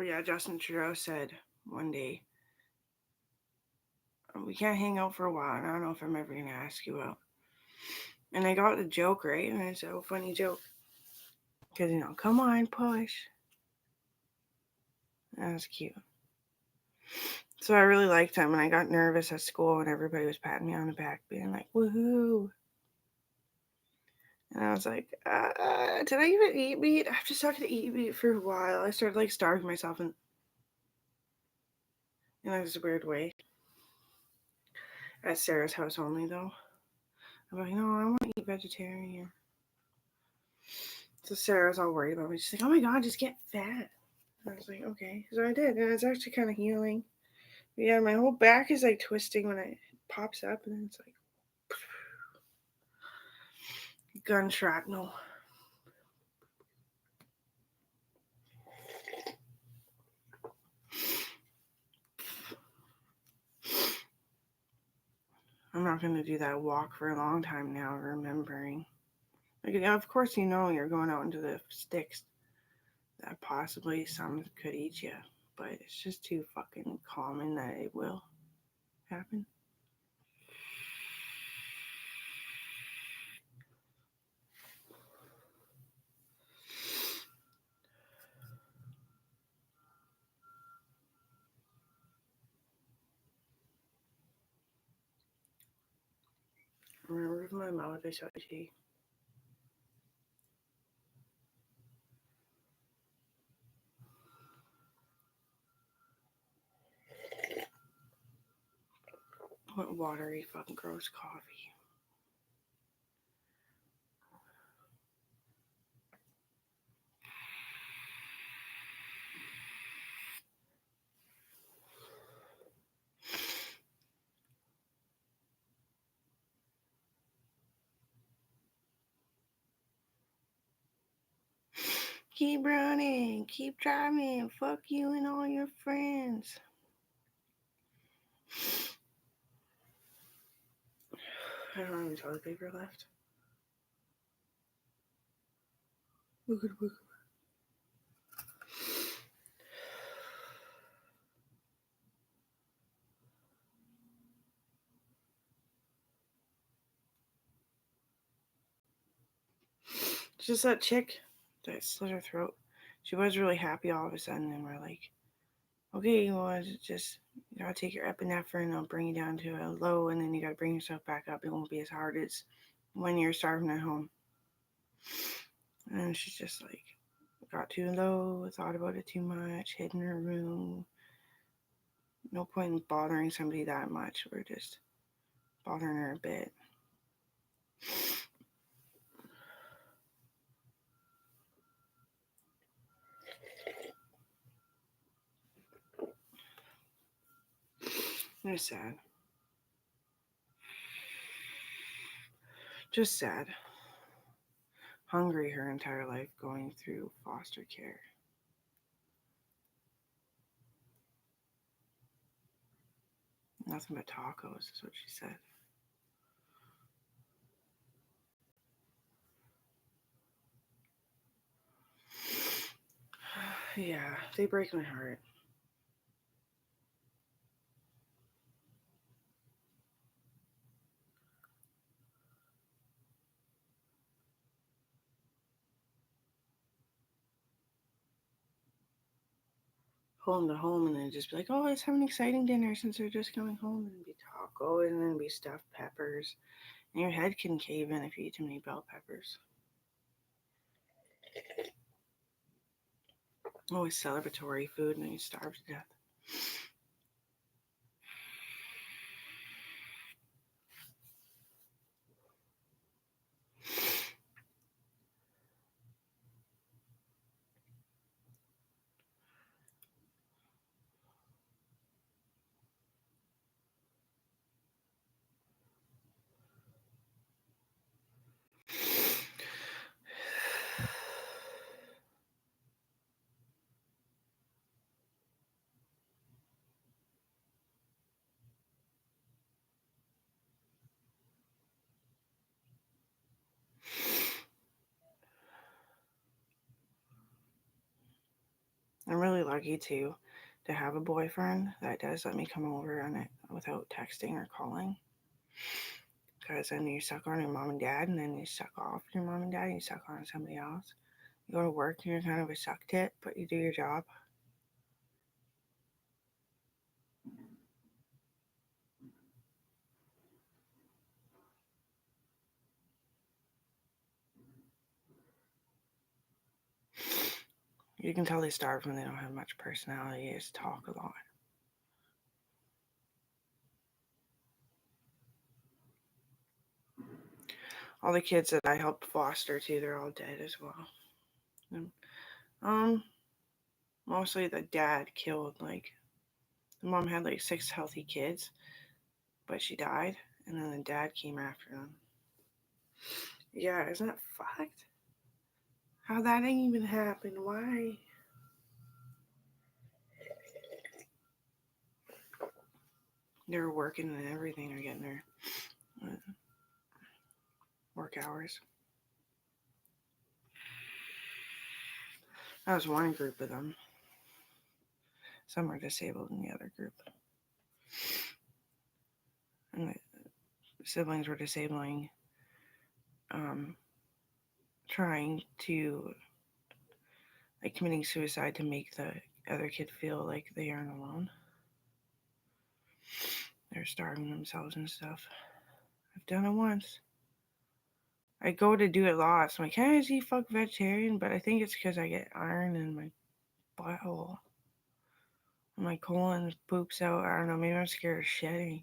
Oh yeah, Justin Trudeau said one day, we can't hang out for a while, and I don't know if I'm ever going to ask you out. And I got the joke, right? And it's a funny joke. Because, come on, push. That was cute. So I really liked him, and I got nervous at school when everybody was patting me on the back, being like, woohoo. And I was like, did I even eat meat? I've just talking to eat meat for a while. I started like starving myself in this weird way. At Sarah's house only, though. I'm like, no, I want to eat vegetarian. So Sarah's all worried about me. She's like, oh my god, just get fat. I was like, okay. So I did, and it's actually kind of healing. But yeah, my whole back is like twisting when it pops up, and then it's like gun shrapnel. I'm not going to do that walk for a long time now, remembering. Like, yeah, of course, you're going out into the sticks that possibly some could eat you, but it's just too fucking common that it will happen. Remember my mouth, I saw tea. What watery fucking gross coffee. Keep running, keep driving, fuck you and all your friends. I don't have any toilet paper left. It's just that chick that slit her throat. She was really happy all of a sudden, and we're like, okay, just you gotta take your epinephrine, I'll bring you down to a low, and then you gotta bring yourself back up. It won't be as hard as when you're starving at home. And she's just like, got too low, thought about it too much, hid in her room. No point in bothering somebody that much. We're just bothering her a bit. It's sad. Just sad. Hungry her entire life going through foster care. Nothing but tacos is what she said. Yeah, they break my heart. Home to home, and then just be like, oh, let's have an exciting dinner since they're just coming home, and be taco, and then be stuffed peppers. And your head can cave in if you eat too many bell peppers. Always celebratory food, and then you starve to death. I'm really lucky to have a boyfriend that does let me come over on it without texting or calling. Because then you suck on your mom and dad, and then you suck off your mom and dad, and you suck on somebody else. You go to work and you're kind of a suck tit, but you do your job. You can tell they starve when they don't have much personality. They just talk a lot. All the kids that I helped foster too, they're all dead as well. And, mostly the dad killed, like, the mom had like 6 healthy kids, but she died, and then the dad came after them. Yeah, isn't that fucked? How that ain't even happened? Why? They're working and everything. They're getting their work hours. That was one group of them. Some were disabled in the other group. And the siblings were disabling, trying to, like, committing suicide to make the other kid feel like they aren't alone. They're starving themselves and stuff. I've done it once. I go to do it lots. I'm like, can I eat fuck vegetarian? But I think it's because I get iron in my butthole. My colon poops out. I don't know. Maybe I'm scared of shedding.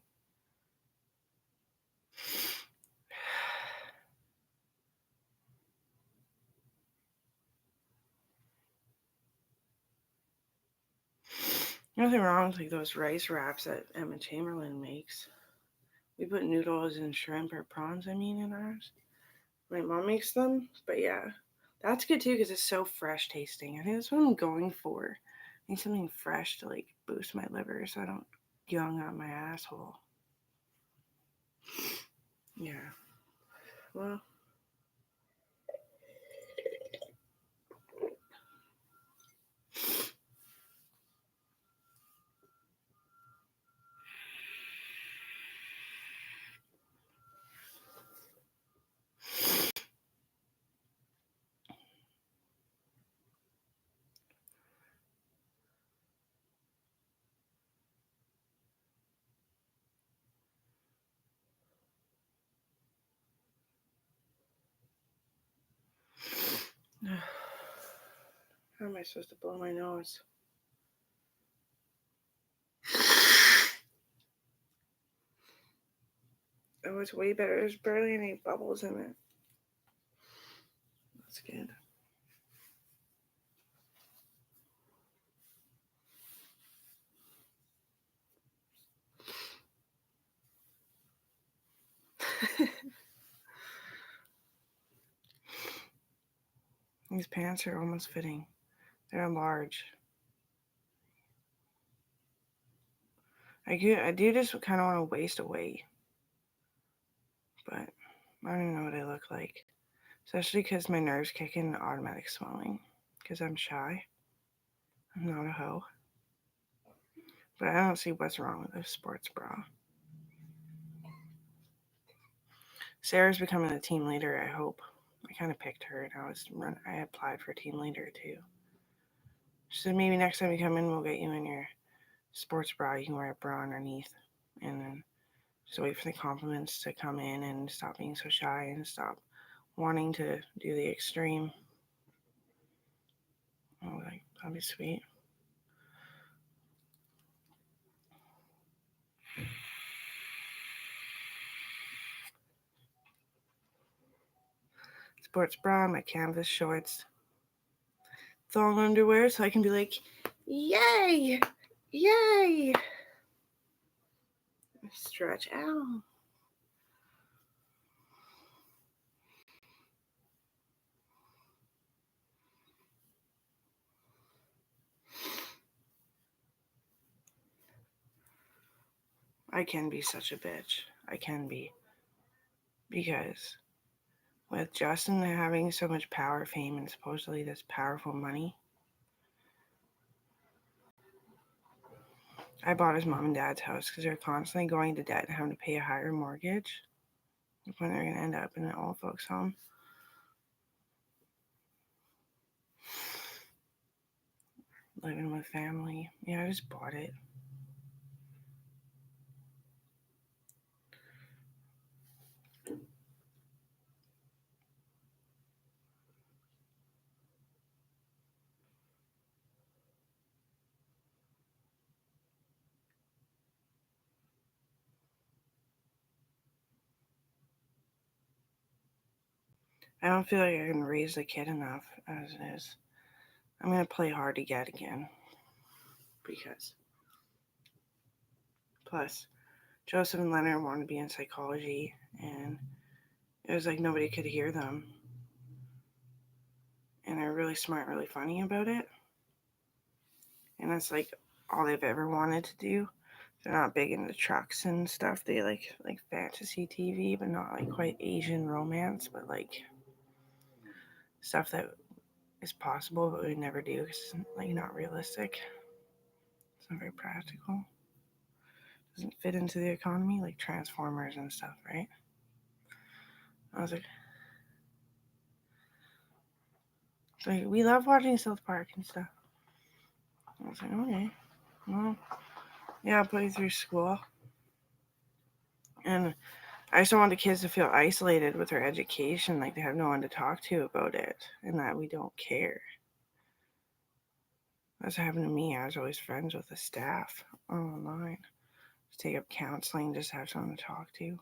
Nothing wrong with like those rice wraps that Emma Chamberlain makes. We put noodles and shrimp or prawns, in ours. My mom makes them, but yeah, that's good too because it's so fresh tasting. I think that's what I'm going for. I need something fresh to like boost my liver so I don't young out my asshole. Yeah. Well. How am I supposed to blow my nose? Oh, it's way better. There's barely any bubbles in it. That's good. These pants are almost fitting. They're large. I do just kind of want to waste away, but I don't even know what I look like. Especially because my nerves kick in automatic swelling. Because I'm shy. I'm not a hoe. But I don't see what's wrong with a sports bra. Sarah's becoming a team leader, I hope. I kind of picked her and I applied for team leader too. She said maybe next time you come in, we'll get you in your sports bra. You can wear a bra underneath. And then just wait for the compliments to come in and stop being so shy and stop wanting to do the extreme. I was like, that'd be sweet. Sports bra, my canvas shorts, thong underwear, so I can be like, yay, yay, stretch out. I can be such a bitch. I can be. Because with Justin having so much power, fame, and supposedly this powerful money, I bought his mom and dad's house because they're constantly going to debt and having to pay a higher mortgage. When they're going to end up in an old folks home. Living with family. Yeah, I just bought it. I don't feel like I can raise the kid enough as it is. I'm going to play hard to get again. Because. Plus, Joseph and Leonard wanted to be in psychology, and it was like nobody could hear them. And they're really smart, really funny about it. And that's like all they've ever wanted to do. They're not big into trucks and stuff. They like fantasy TV, but not like quite Asian romance, but like stuff that is possible, but we would never do because it's like not realistic. It's not very practical. Doesn't fit into the economy like Transformers and stuff, right? I was like, we love watching South Park and stuff. I was like, okay, well, yeah, I'll put you through school. And I just don't want the kids to feel isolated with their education, like they have no one to talk to about it, and that we don't care. That's what happened to me. I was always friends with the staff online. Just take up counseling, just have someone to talk to.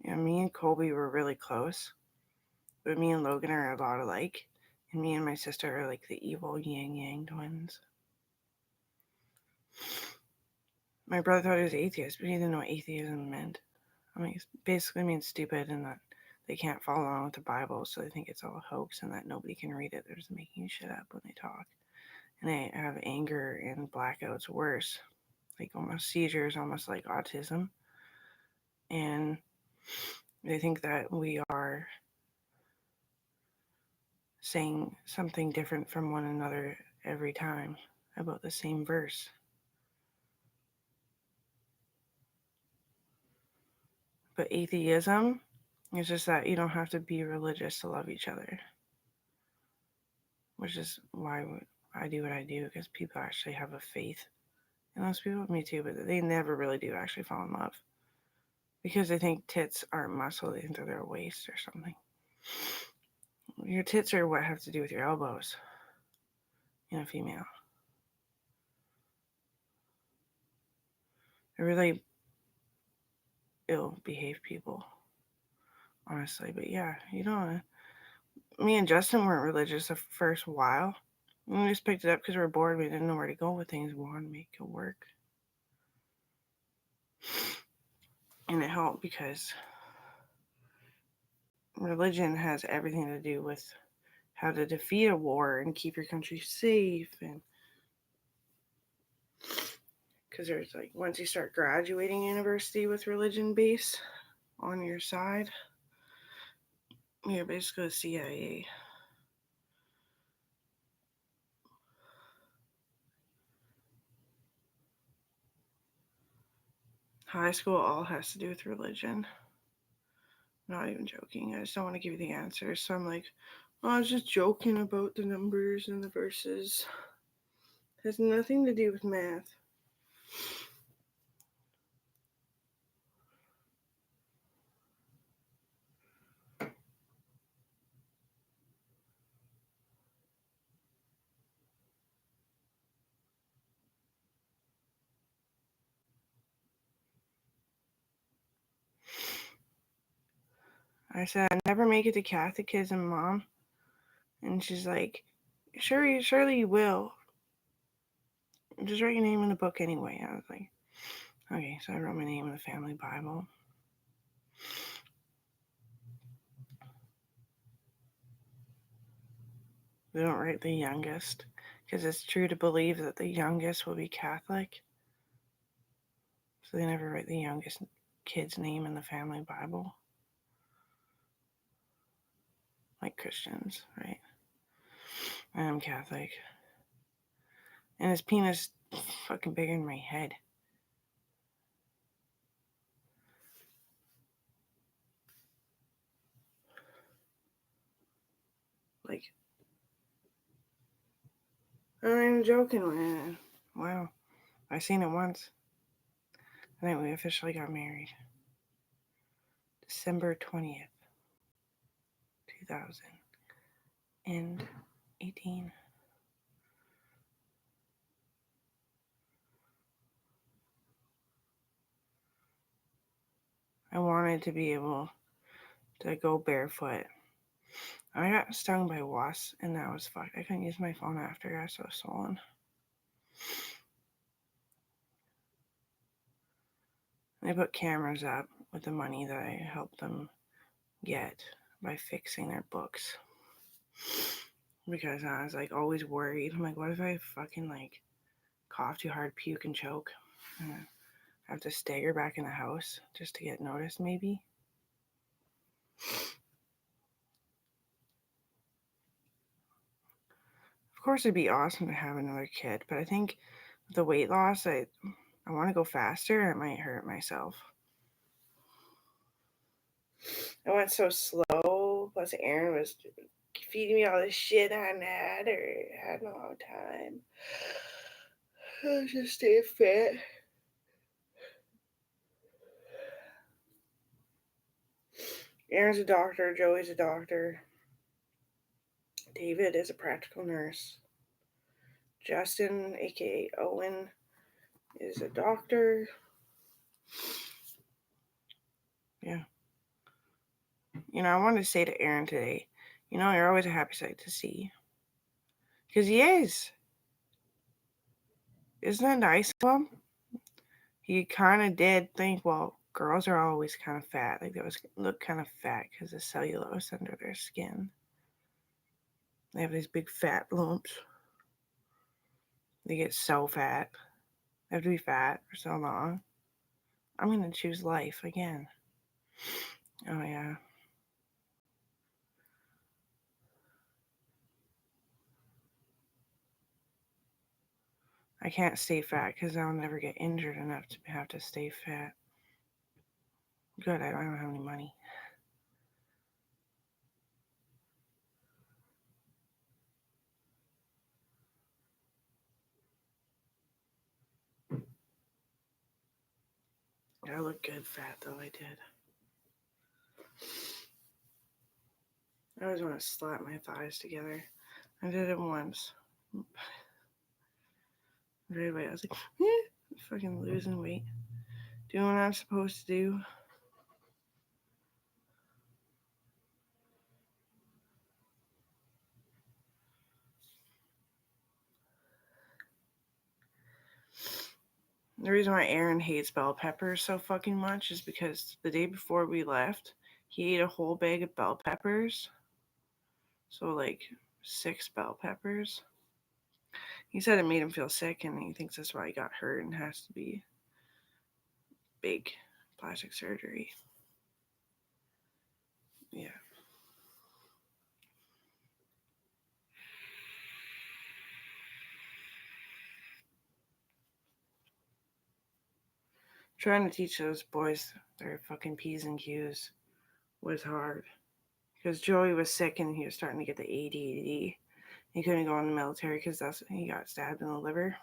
Yeah, me and Colby were really close, but me and Logan are a lot alike, and me and my sister are like the evil yin yang twins. My brother thought he was atheist, but he didn't know what atheism meant. I mean, it basically means stupid and that they can't follow along with the Bible, so they think it's all a hoax and that nobody can read it. They're just making shit up when they talk. And they have anger and blackouts worse, like almost seizures, almost like autism. And they think that we are saying something different from one another every time about the same verse. But atheism is just that you don't have to be religious to love each other, which is why I do what I do, because people actually have a faith in those people. Me too, but they never really do actually fall in love because they think tits aren't muscle, they think they're their waist or something. Your tits are what have to do with your elbows in a female. They're really ill-behaved people, honestly. But yeah, you don't. Me and Justin weren't religious the first while. We just picked it up because we were bored. We didn't know where to go with things. We wanted to make it work. And it helped because religion has everything to do with how to defeat a war and keep your country safe. And because there's like, once you start graduating university with religion base on your side, you're basically a CIA. High school all has to do with religion. Not even joking. I just don't want to give you the answers. So I'm like, oh, I was just joking about the numbers and the verses. It has nothing to do with math. I said, I never make it to catechism, Mom. And she's like, surely you will. Just write your name in the book anyway. I was like, okay, so I wrote my name in the family Bible. They don't write the youngest because it's true to believe that the youngest will be Catholic. So they never write the youngest kid's name in the family Bible. Like Christians, right? I'm Catholic. And his penis fucking bigger than my head. Like, I'm even joking, man. Wow. I seen it once. And then we officially got married. December 20th, 2018. I wanted to be able to go barefoot. I got stung by wasps, and that was fucked. I couldn't use my phone after. I got so swollen. They put cameras up with the money that I helped them get by fixing their books. Because I was like always worried. I'm like, what if I fucking like cough too hard, puke, and choke? And I have to stagger back in the house just to get noticed, maybe. Of course, it'd be awesome to have another kid, but I think the weight loss, I want to go faster and it might hurt myself. I went so slow, plus Aaron was feeding me all this shit I had no time. I just stay fit. Aaron's a doctor, Joey's a doctor. David is a practical nurse. Justin, aka Owen, is a doctor. Yeah. You know, I wanted to say to Aaron today, you know, you're always a happy sight to see. Because he is. Isn't it nice of him? He kind of did think, well, girls are always kind of fat. Like they always look kind of fat because of cellulose under their skin. They have these big fat lumps. They get so fat. They have to be fat for so long. I'm going to choose life again. Oh, yeah. I can't stay fat because I'll never get injured enough to have to stay fat. Good, I don't have any money. I look good fat, though, I did. I always want to slap my thighs together. I did it once. Right away, I was like, fucking losing weight. Doing what I'm supposed to do. The reason why Aaron hates bell peppers so fucking much is because the day before we left, he ate a whole bag of bell peppers. So, like, 6 bell peppers. He said it made him feel sick, and he thinks that's why he got hurt and has to be big plastic surgery. Yeah. Trying to teach those boys their fucking P's and Q's was hard. Because Joey was sick and he was starting to get the ADD. He couldn't go in the military because he got stabbed in the liver.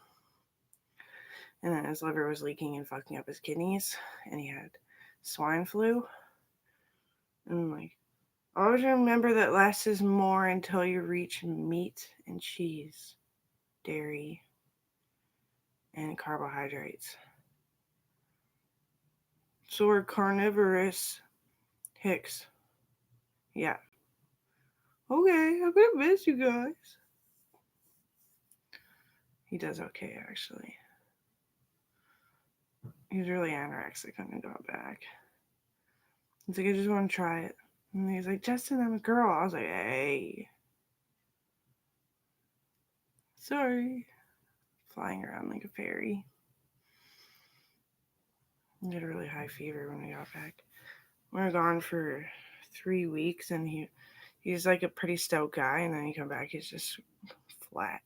And then his liver was leaking and fucking up his kidneys. And he had swine flu. And I'm like, always remember that less is more until you reach meat and cheese, dairy, and carbohydrates. So we're carnivorous hicks. Yeah. Okay, I'm gonna miss you guys. He does okay, actually. He's really anorexic when he got back. He's like, I just want to try it. And he's like, Justin, I'm a girl. I was like, hey. Sorry. Flying around like a fairy. He had a really high fever when we got back. We were gone for 3 weeks, and he's like a pretty stout guy, and then he come back, he's just flat.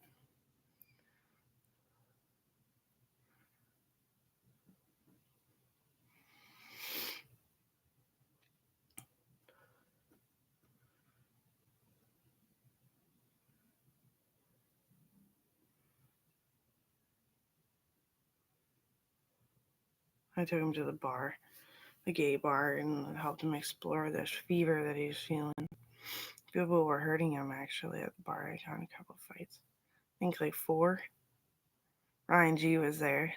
I took him to the gay bar, and helped him explore this fever that he's feeling. People were hurting him actually at the bar. I got in a couple of fights. I think like 4. Ryan G was there.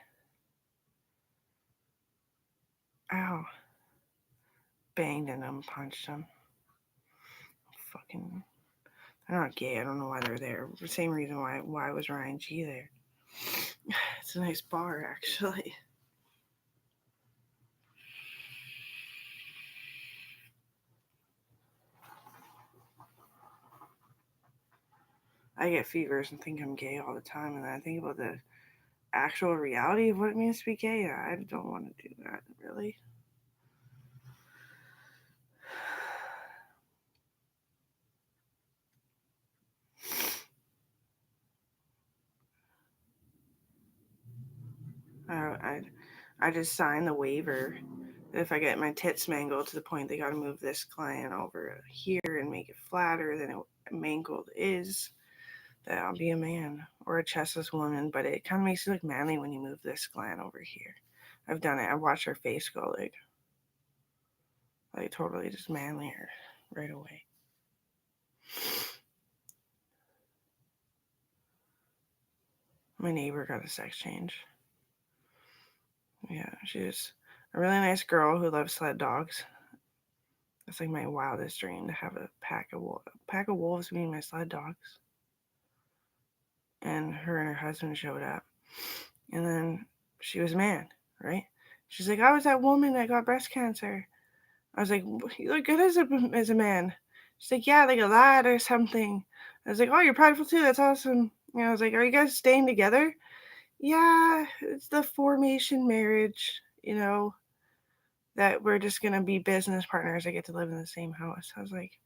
Ow. Banged in him, punched him. Fucking. They're not gay. I don't know why they're there. The same reason why was Ryan G there. It's a nice bar, actually. I get fevers and think I'm gay all the time, and then I think about the actual reality of what it means to be gay. I don't want to do that, really. I just signed the waiver that if I get my tits mangled to the point they got to move this client over here and make it flatter than it mangled is, that I'll be a man or a chestless woman. But it kind of makes you look manly when you move this client over here. I've done it. I watched her face go like totally just manlier right away. My neighbor got a sex change. Yeah, she's a really nice girl who loves sled dogs. It's like my wildest dream to have a pack of wolves being my sled dogs. And her husband showed up, and then she was a man, right? She's like, I was that woman that got breast cancer. I was like, you look good as a man. She's like, yeah, like a lad or something. I was like, oh, you're prideful too. That's awesome. You know, I was like, are you guys staying together? Yeah, it's the formation marriage, that we're just going to be business partners. I get to live in the same house. I was like,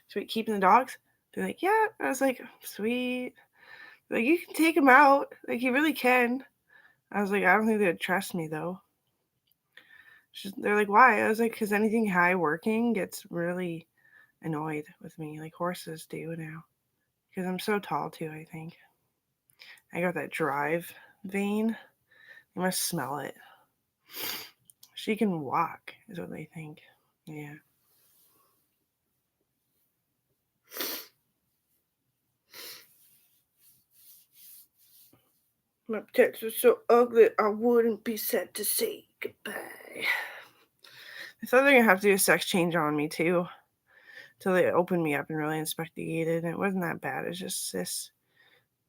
sweet, keeping the dogs? They're like, yeah. I was like, sweet. Like, you can take him out. Like, you really can. I was like, I don't think they'd trust me, though. They're like, why? I was like, because anything high working gets really annoyed with me, like horses do now. Because I'm so tall, too, I think. I got that drive vein. You must smell it. She can walk, is what they think. Yeah. My text was so ugly, I wouldn't be sad to say goodbye. I thought they were going to have to do a sex change on me, too. Till they opened me up and really investigated. And it wasn't that bad. It's just this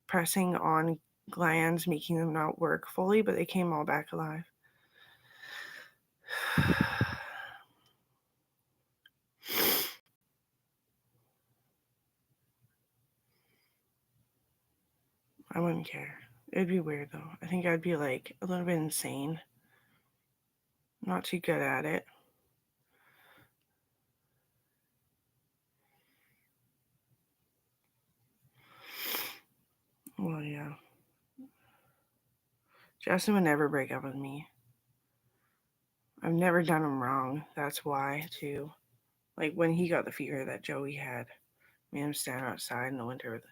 pressing on glands, making them not work fully, but they came all back alive. I wouldn't care. It'd be weird, though. I think I'd be like a little bit insane. Not too good at it. Well, yeah. Justin would never break up with me. I've never done him wrong. That's why, too. Like when he got the fever that Joey had, made him stand outside in the winter with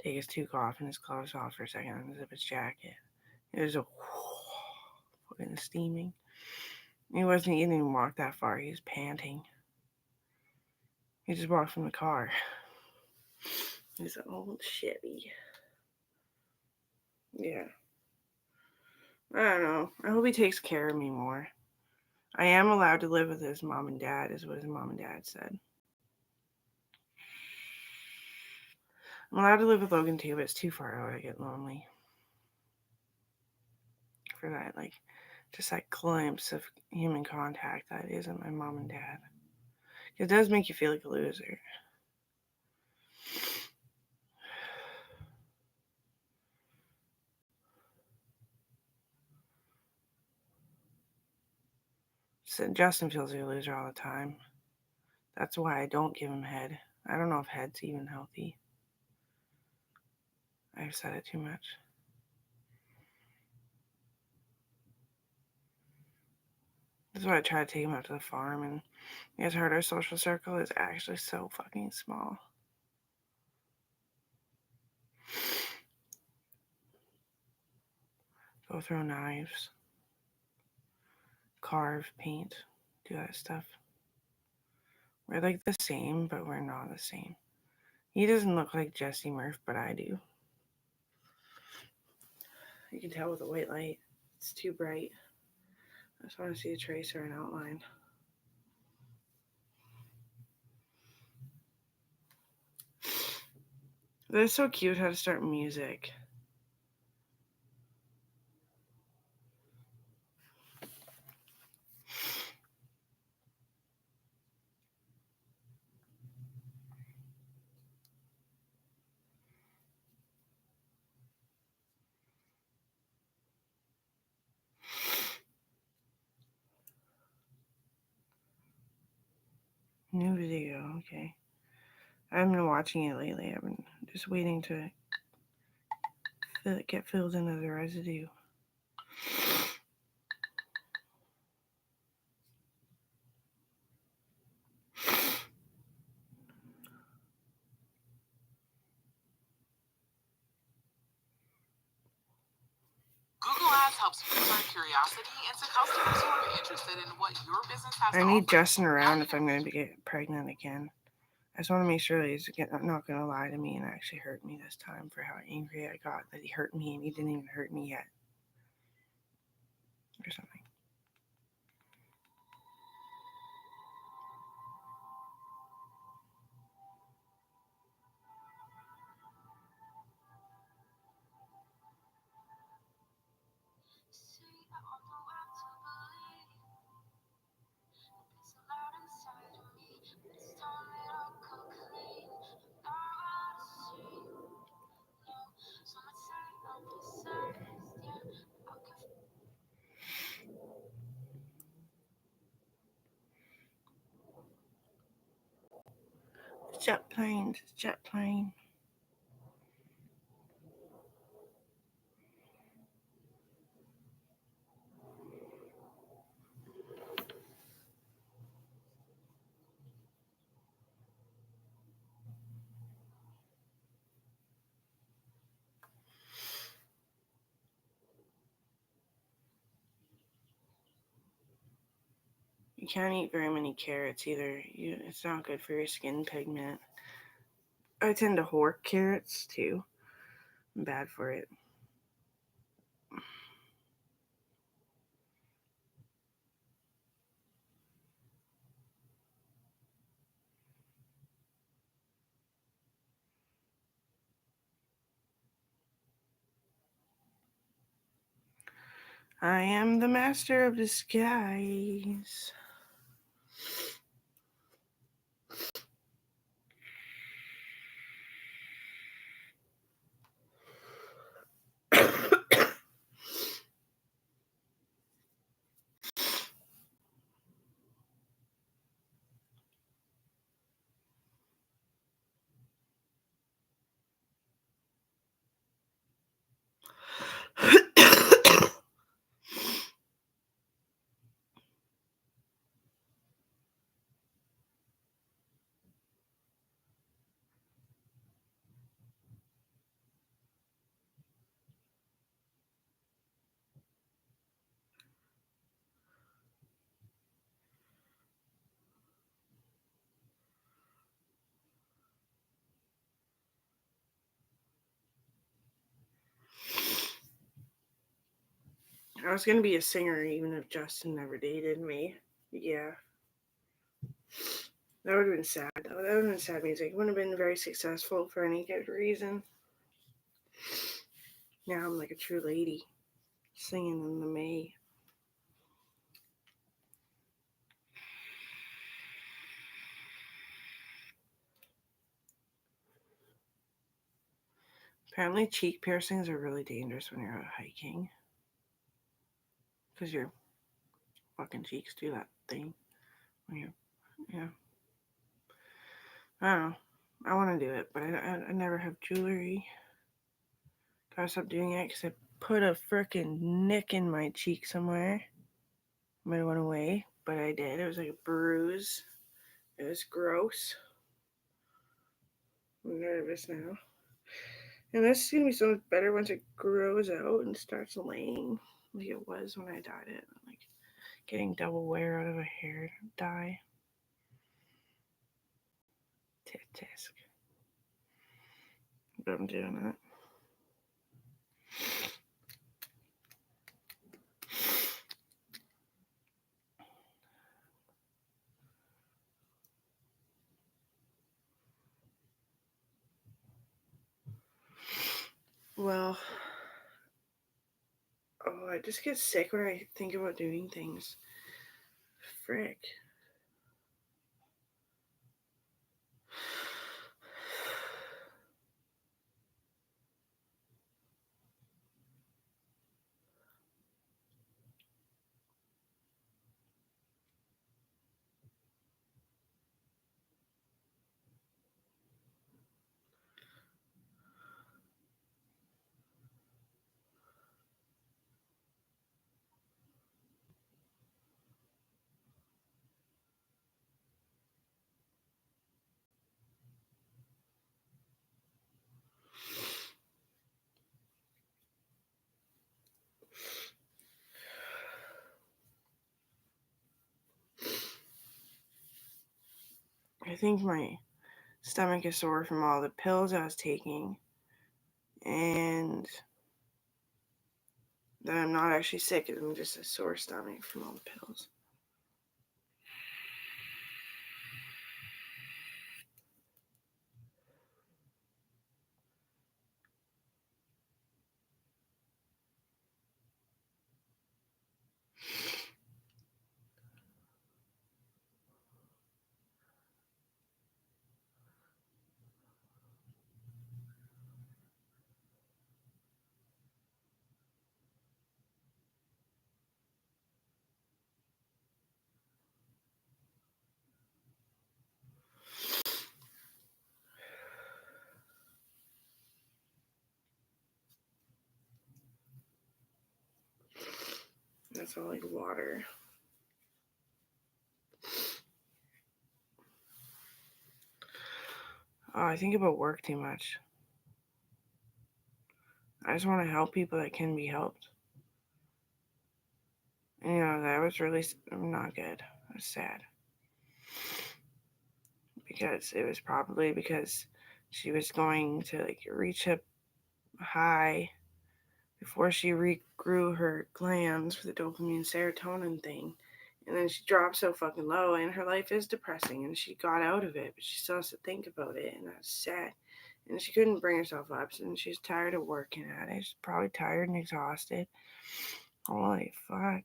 take his toque off and his gloves off for a second and zip his jacket. It was a fucking steaming. He didn't even walk that far. He was panting. He just walked from the car. He's an old Chevy. Yeah. I don't know. I hope he takes care of me more. I am allowed to live with his mom and dad, is what his mom and dad said. I'm allowed to live with Logan too, but it's too far out. I get lonely. For that, like, just that glimpse of human contact that isn't my mom and dad. It does make you feel like a loser. So Justin feels like a loser all the time. That's why I don't give him head. I don't know if head's even healthy. I've said it too much. That's why I try to take him out to the farm, and you guys heard our social circle is actually so fucking small. Go throw knives, carve, paint, do that stuff. We're like the same, but we're not the same. He doesn't look like Jesse Murph, but I do. You can tell with the white light. It's too bright. I just want to see a trace or an outline. They're so cute how to start music. New video, okay. I haven't been watching it lately. I've been just waiting to get filled in of the residue. Google Ads helps you turn curiosity into customers who are interested in what your business has to I offer. need Justin around if I'm going to get pregnant again. I just want to make sure that he's not going to lie to me and actually hurt me this time for how angry I got that he hurt me and he didn't even hurt me yet. Or something. Jet plane, jet plane. You can't eat very many carrots either. It's not good for your skin pigment. I tend to hoard carrots too. I'm bad for it. I am the master of disguise. I was gonna be a singer even if Justin never dated me. Yeah. That would have been sad though. That would have been sad music. It wouldn't have been very successful for any good reason. Now I'm like a true lady. Singing in the May. Apparently cheek piercings are really dangerous when you're out hiking. Because your fucking cheeks do that. thing. Yeah. I don't know. I want to do it, but I never have jewelry. Gotta stop doing it because I put a freaking nick in my cheek somewhere. Might have went away, but I did. It was like a bruise. It was gross. I'm nervous now. And this is gonna be so much better once it grows out and starts laying like it was when I dyed it. Like getting double wear out of a hair dye. Tisk. But I'm doing it. Well, I just get sick when I think about doing things. Frick. I think my stomach is sore from all the pills I was taking, and that I'm not actually sick. I'm just a sore stomach from all the pills. That's all like water. Oh, I think about work too much. I just want to help people that can be helped. And, that was really not good. It was sad. Because it was probably because she was going to like reach a high before she regrew her glands for the dopamine serotonin thing. And then she dropped so fucking low, and her life is depressing, and she got out of it, but she still has to think about it, and that's sad. And she couldn't bring herself up, and she's tired of working at it. She's probably tired and exhausted. Holy fuck.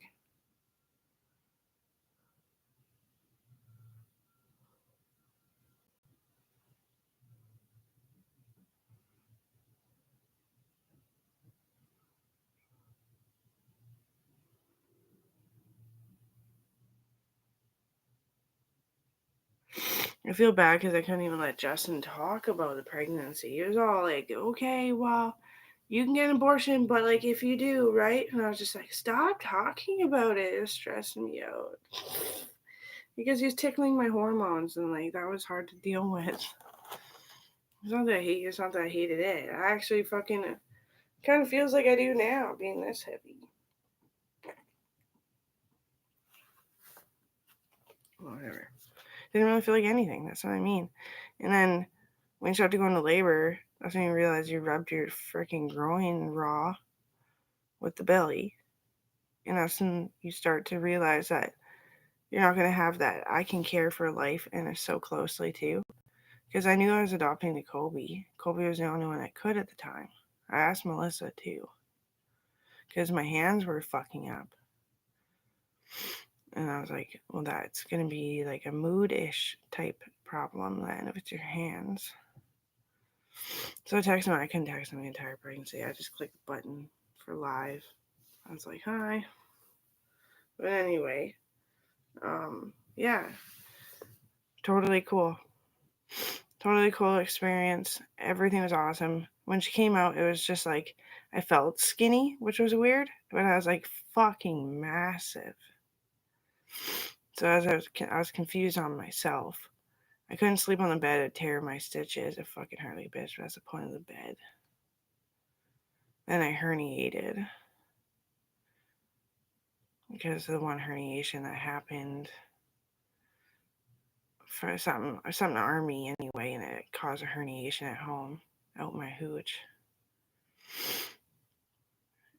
I feel bad because I couldn't even let Justin talk about the pregnancy. He was all like, okay, well, you can get an abortion, but like if you do, right? And I was just like, stop talking about it. It was stressing me out. Because he was tickling my hormones, and like that was hard to deal with. It's not that I hated it. I actually fucking kind of feels like I do now, being this heavy. Whatever. Didn't really feel like anything. That's what I mean. And then when you start to go into labor, that's when you realize you rubbed your freaking groin raw with the belly. And that's when you start to realize that you're not going to have that. I can care for life and so closely too. Because I knew I was adopting to Kobe. Kobe was the only one I could at the time. I asked Melissa too. Because my hands were fucking up. And I was like, well, that's going to be like a mood-ish type problem then if it's your hands. So I texted him. I couldn't text him the entire pregnancy. I just clicked the button for live. I was like, hi. But anyway, Yeah, totally cool. Totally cool experience. Everything was awesome. When she came out, it was just like I felt skinny, which was weird, but I was like fucking massive. So as I was confused on myself. I couldn't sleep on the bed. I'd tear my stitches. A fucking Harley bitch. That's the point of the bed. Then I herniated because of the one herniation that happened for something army anyway, and it caused a herniation at home out my hooch.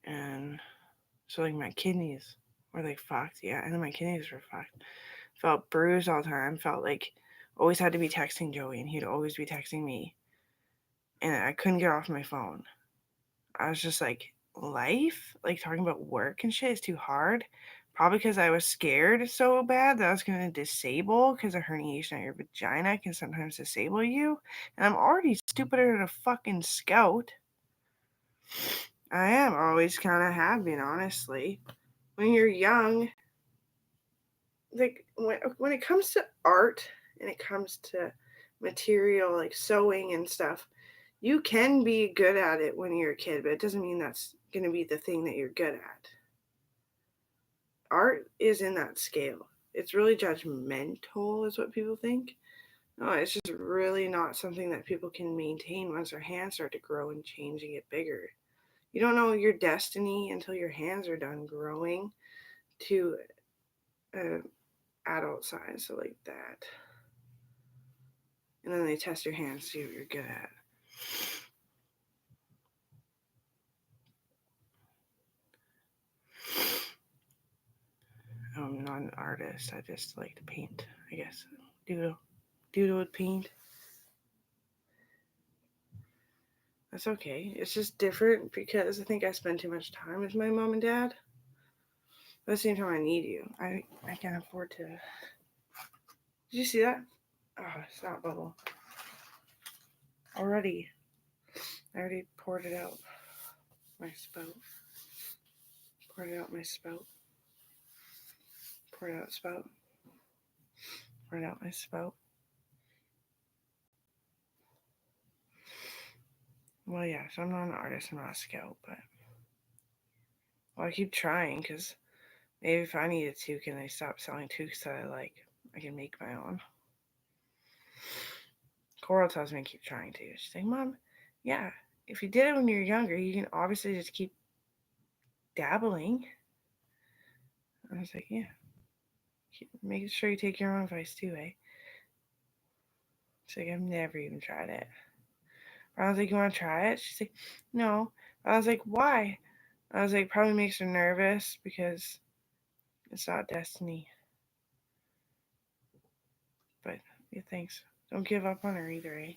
And so like my kidneys were like fucked, yeah, and then my kidneys were fucked. Felt bruised all the time. Felt like always had to be texting Joey, and he'd always be texting me, and I couldn't get off my phone. I was just like, life, like talking about work and shit is too hard. Probably because I was scared so bad that I was going to disable because a herniation at your vagina can sometimes disable you. And I'm already stupider than a fucking scout. I am always kind of have been, honestly. When you're young, like when it comes to art and it comes to material like sewing and stuff, you can be good at it when you're a kid, but it doesn't mean that's going to be the thing that you're good at. Art is in that scale. It's really judgmental, is what people think. No, it's just really not something that people can maintain once their hands start to grow and change and get bigger. You don't know your destiny until your hands are done growing to adult size, so like that. And then they test your hands, see what you're good at. I'm not an artist. I just like to paint, I guess. Doodle with paint. That's okay. It's just different because I think I spend too much time with my mom and dad. But at the same time, I need you. I can't afford to. Did you see that? Oh, snot bubble. Already. I already poured it out. My spout. Poured it out my spout. Poured it out spout. Poured it out my spout. Well, yeah, so I'm not an artist. I'm not a scout, but. Well, I keep trying because maybe if I needed to, can I stop selling toques that I like? I can make my own. Coral tells me to keep trying to. She's like, Mom, yeah, if you did it when you were younger, you can obviously just keep dabbling. I was like, yeah. Make sure you take your own advice too, eh? She's like, I've never even tried it. I was like, you want to try it? She's like, no. I was like, why? I was like, probably makes her nervous because it's not destiny. But yeah, thanks. Don't give up on her either, eh?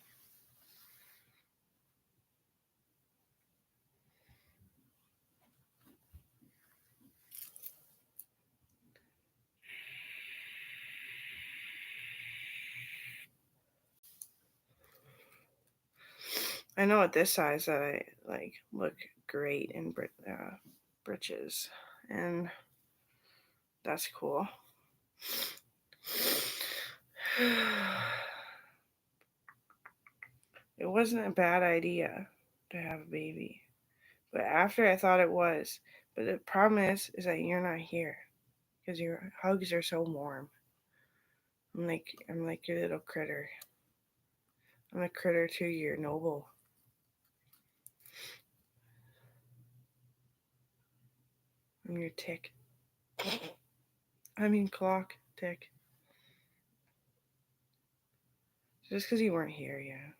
I know at this size that I like look great in britches, and that's cool. It wasn't a bad idea to have a baby, but after I thought it was. But the problem is that you're not here because your hugs are so warm. I'm like your little critter. I'm a critter too. You're noble. I'm your tick. I mean clock tick. Just because you weren't here, yeah.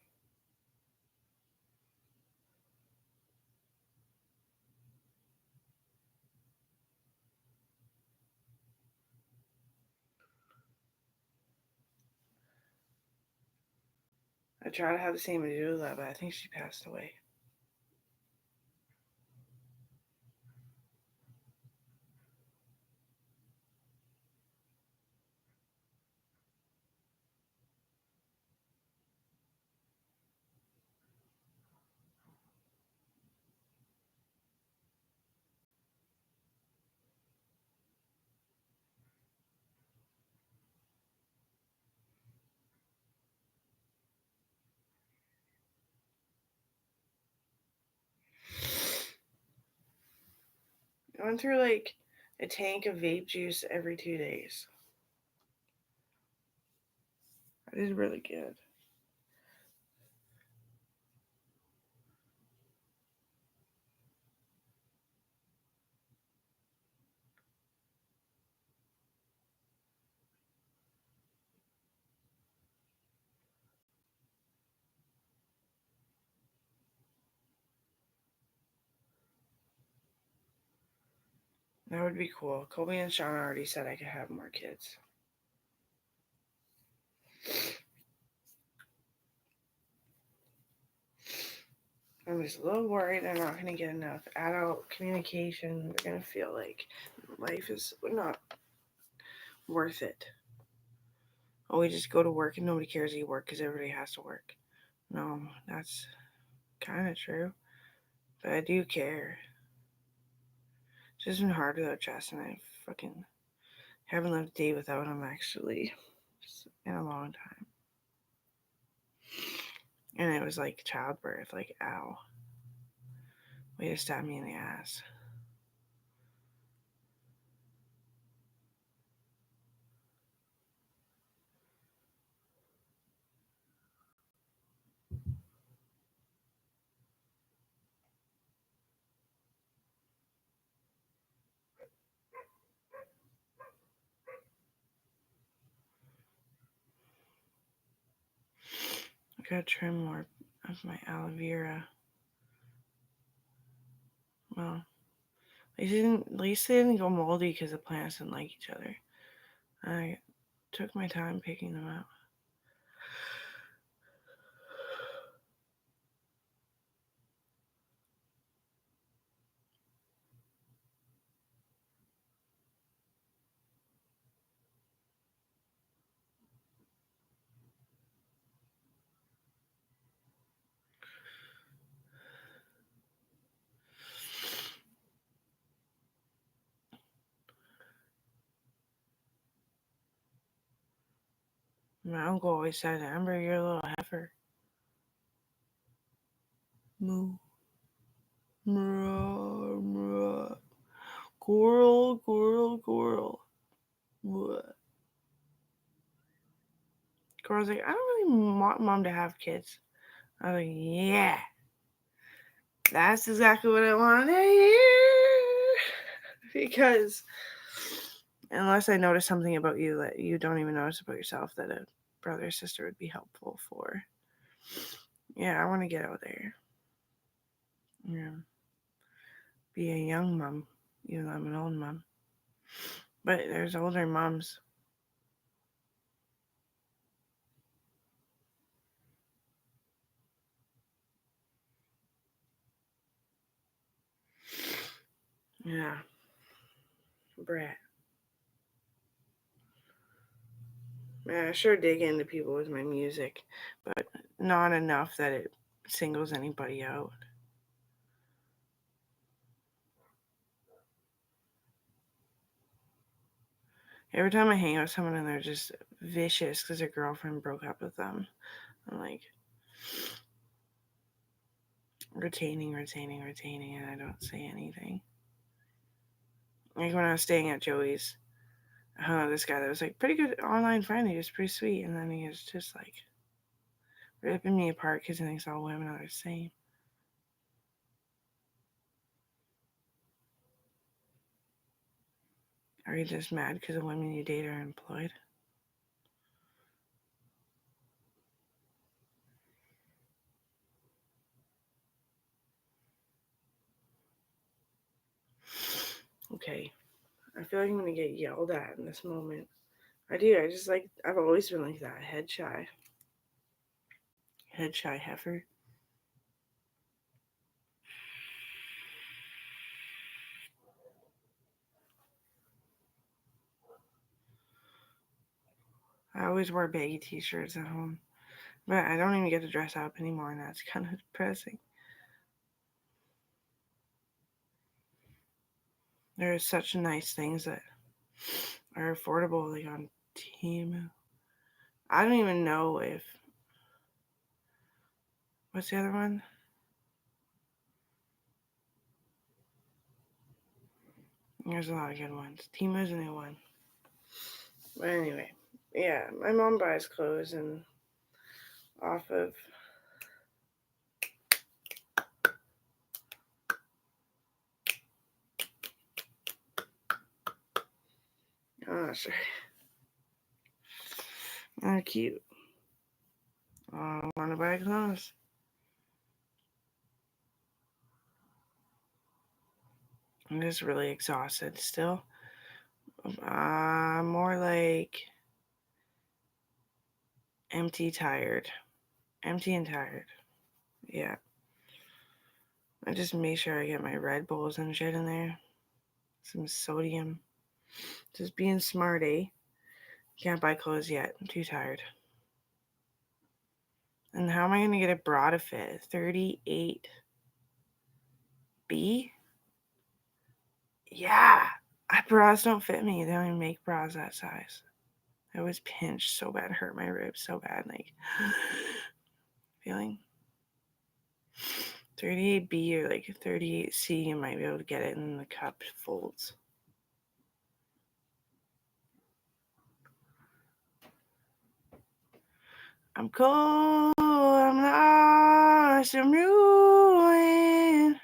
I try to have the same Adula, but I think she passed away. went through like a tank of vape juice every 2 days. I did really good. That would be cool. Colby and Sean already said I could have more kids. I'm just a little worried they're not going to get enough adult communication. They're going to feel like life is not worth it. Oh, we just go to work and nobody cares that you work because everybody has to work. No, that's kind of true. But I do care. It's just been hard without Justin. I fucking haven't lived a day without him, actually. Just in a long time. And it was like childbirth. Like, ow. Way to stab me in the ass. I gotta trim more of my aloe vera. Well, at least they didn't go moldy because the plants didn't like each other. I took my time picking them out. My uncle always said, Amber, you're a little heifer. Moo. Mrah. Coral. What? Coral's like, I don't really want mom to have kids. I was like, yeah. That's exactly what I want to hear. Because unless I notice something about you that you don't even notice about yourself that a brother or sister would be helpful for. Yeah, I want to get out there. Yeah. Be a young mom, even though I'm an old mom. But there's older moms. Yeah. Brat. Man, I sure dig into people with my music, but not enough that it singles anybody out. Every time I hang out with someone and they're just vicious because their girlfriend broke up with them, I'm like retaining, and I don't say anything. Like when I was staying at Joey's, I hung out with this guy that was like pretty good online friend. He was pretty sweet, and then he was just like ripping me apart because he thinks all women are the same. Are you just mad because the women you date are employed? Okay. I feel like I'm gonna get yelled at in this moment. I do. I've always been like that. Head shy. Head shy heifer. I always wear baggy t-shirts at home. But I don't even get to dress up anymore, and that's kind of depressing. There are such nice things that are affordable, like on Temu. I don't even know if. What's the other one? There's a lot of good ones. Timu's a new one. But anyway, yeah, my mom buys clothes and off of I'm not sure. They're cute. I want to buy clothes. I'm just really exhausted still. More like empty, tired. Empty and tired. Yeah. I just make sure I get my Red Bulls and shit in there. Some sodium. Just being smart, eh? Can't buy clothes yet. I'm too tired. And how am I going to get a bra to fit? 38B? Yeah. Bras don't fit me. They don't even make bras that size. I was pinched so bad. Hurt my ribs so bad. Like, feeling 38B or like 38C, you might be able to get it in the cup folds. I'm cold, I'm lost, I'm ruined.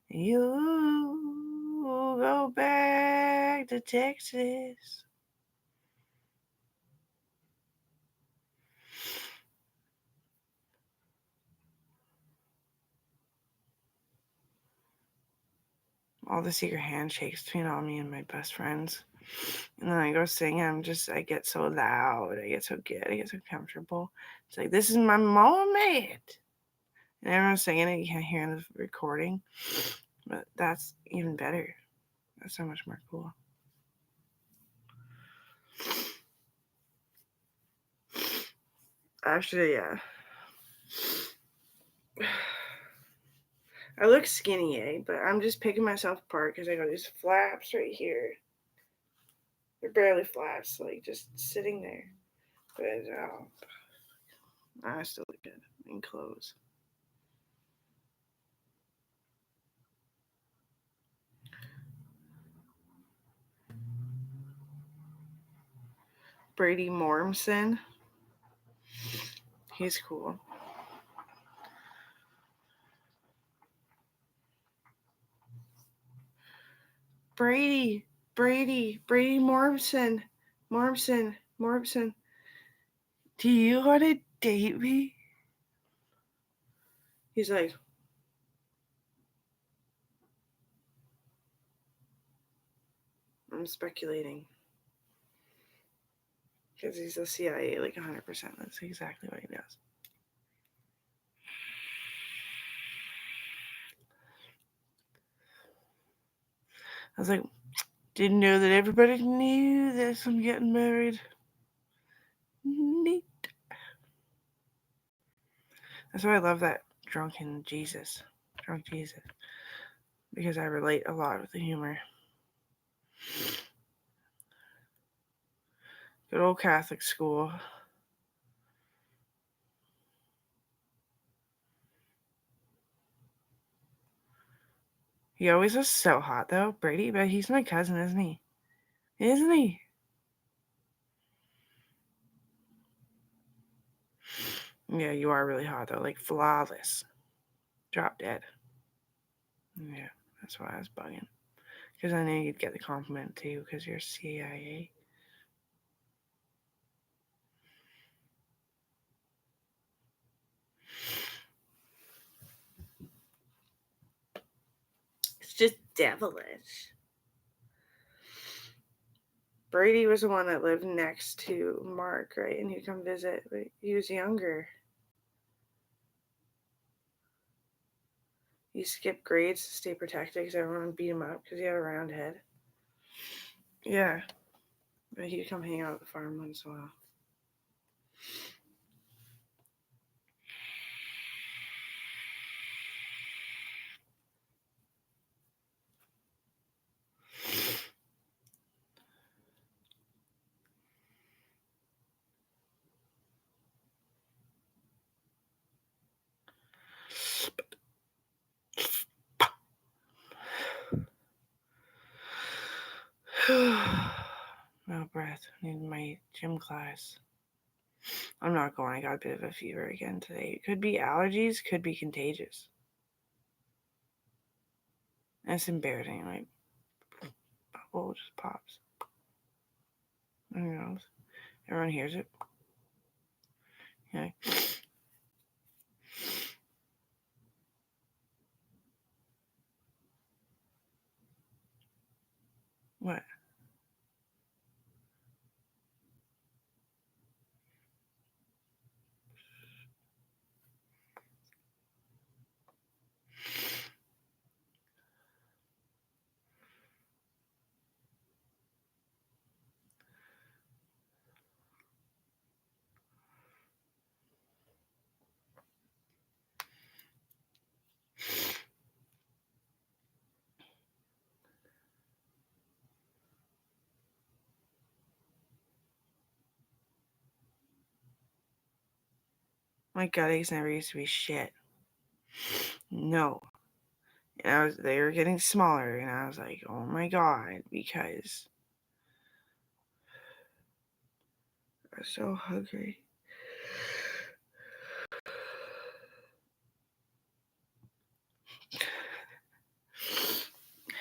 You go back to Texas. All the secret handshakes between all me and my best friends. And then I go sing, I get so loud, I get so good, I get so comfortable. It's like, this is my moment. And everyone's singing it, you can't hear in the recording. But that's even better. That's so much more cool. Actually, yeah. I look skinny, but I'm just picking myself apart because I got these flaps right here. They're barely flaps, like just sitting there. But I still look good in clothes. Brady Mormson. He's cool. Brady Mormson. Do you want to date me? He's like, I'm speculating. Because he's a CIA, like 100%. That's exactly what he does. I was like, didn't know that everybody knew this. I'm getting married. Neat. That's why I love that Drunk Jesus. Because I relate a lot with the humor. Good old Catholic school. He always was so hot, though, Brady, but he's my cousin, isn't he? Isn't he? Yeah, you are really hot, though. Like, flawless. Drop dead. Yeah, that's why I was bugging. Because I knew you'd get the compliment, too, because you're CIA. It's just devilish. Brady was the one that lived next to Mark, right? And he'd come visit, but he was younger. He skipped grades to stay protected because everyone beat him up because he had a round head. Yeah. But he'd come hang out at the farm once in a while. in my gym class. I'm not going. I got a bit of a fever again today. It could be allergies, could be contagious. That's embarrassing. Like, bubble just pops. Who knows? Everyone hears it. Yeah. What? My gut aches never used to be shit. No. And they were getting smaller, and I was like, oh my god, because I was so hungry.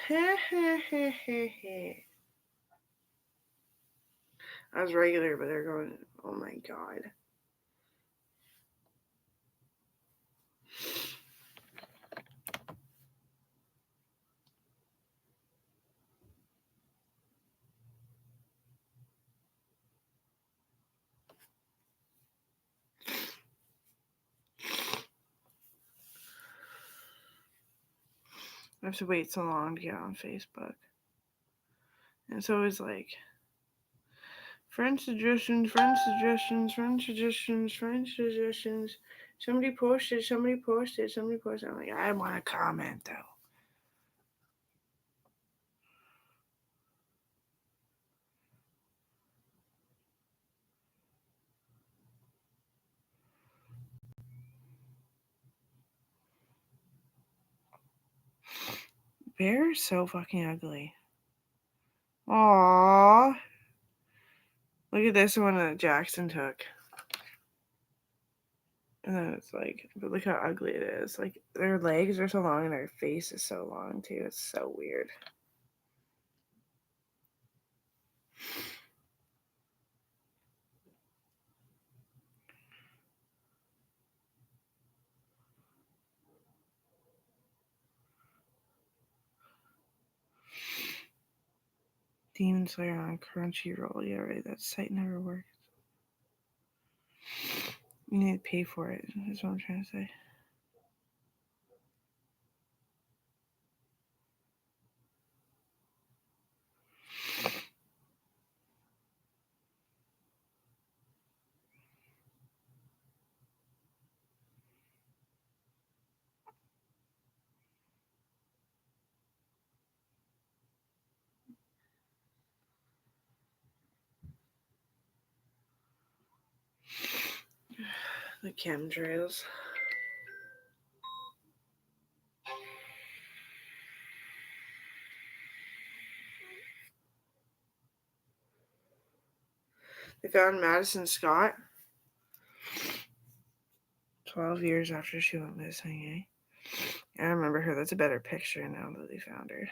I was regular, but they're going, oh my god. I have to wait so long to get on Facebook. And so it's like, friend suggestions, friend suggestions, friend suggestions, friend suggestions. Somebody posted, somebody posted, somebody posted. I'm like, I want to comment though. Bear is so fucking ugly. Aww. Look at this one that Jackson took. And then it's like, but look how ugly it is. Like, their legs are so long and their face is so long too. It's so weird. Demon Slayer on Crunchyroll. Yeah, right. That site never works. You need to pay for it. That's what I'm trying to say. The chemtrails. They found Madison Scott 12 years after she went missing, eh? I remember her. That's a better picture now that they found her.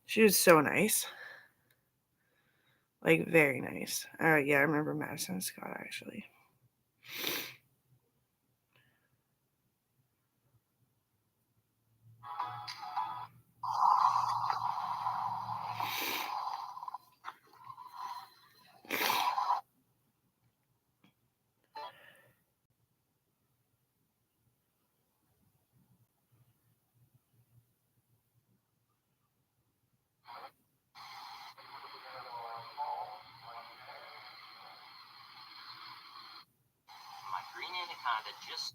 She was so nice. Like, very nice. Yeah, I remember Madison Scott, actually. My green anaconda just...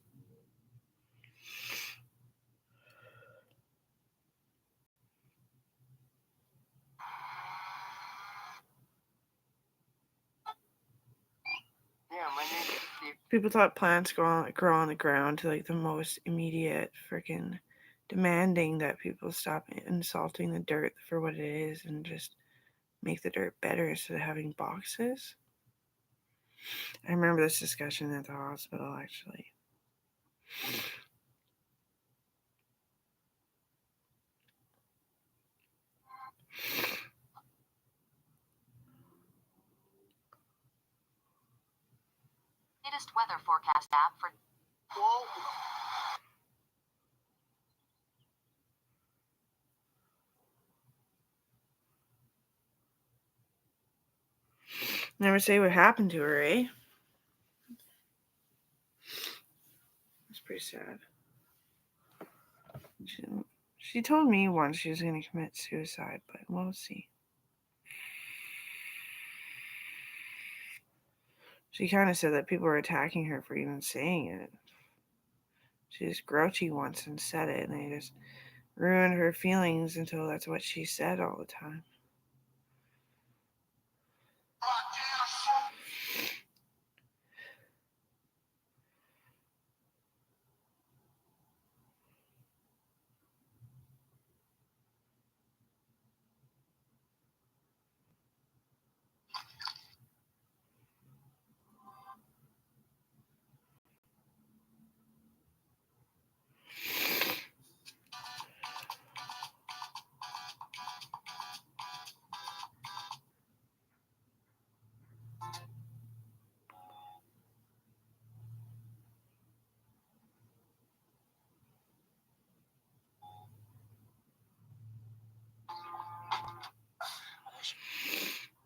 Yeah, my name is Steve. People thought plants grow on the ground to like the most immediate freaking demanding that people stop insulting the dirt for what it is and just make the dirt better instead of having boxes. I remember this discussion at the hospital, actually. Latest weather forecast app for. Whoa. Never say what happened to her, eh? It's pretty sad. She told me once she was going to commit suicide, but we'll see. She kind of said that people were attacking her for even saying it. She was grouchy once and said it, and they just ruined her feelings until that's what she said all the time.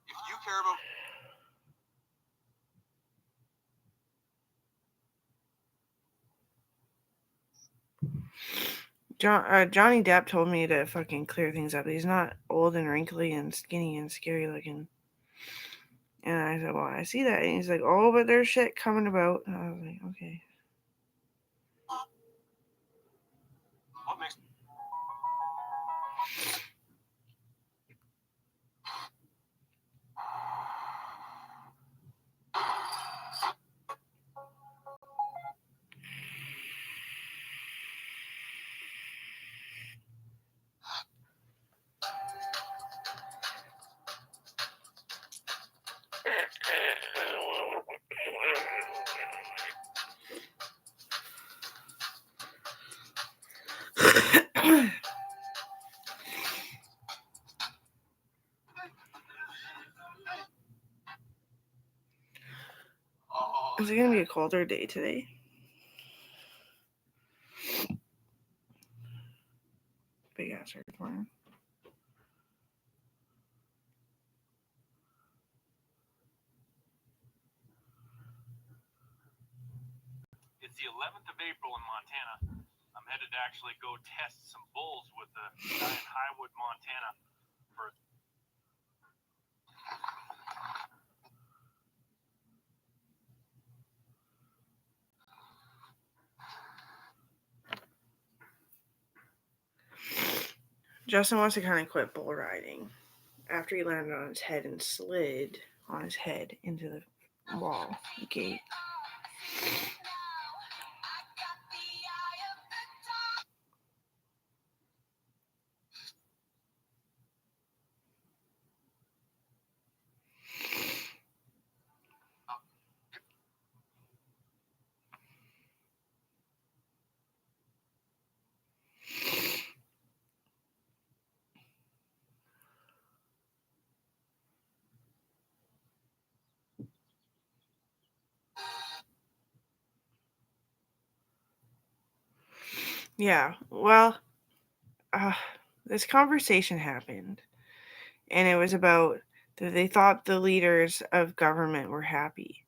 If you care about Johnny Depp told me to fucking clear things up. He's not old and wrinkly and skinny and scary looking. And I said, well, I see that. And he's like, oh, but there's shit coming about. And I was like, okay. what makes Is it going to be a colder day today? Big ass airplane. It's the 11th of April in Montana. I'm headed to actually go test some bulls with a guy in Highwood, Montana. Justin wants to kind of quit bull riding after he landed on his head and slid on his head into the wall gate. Yeah, well, this conversation happened, and it was about that they thought the leaders of government were happy.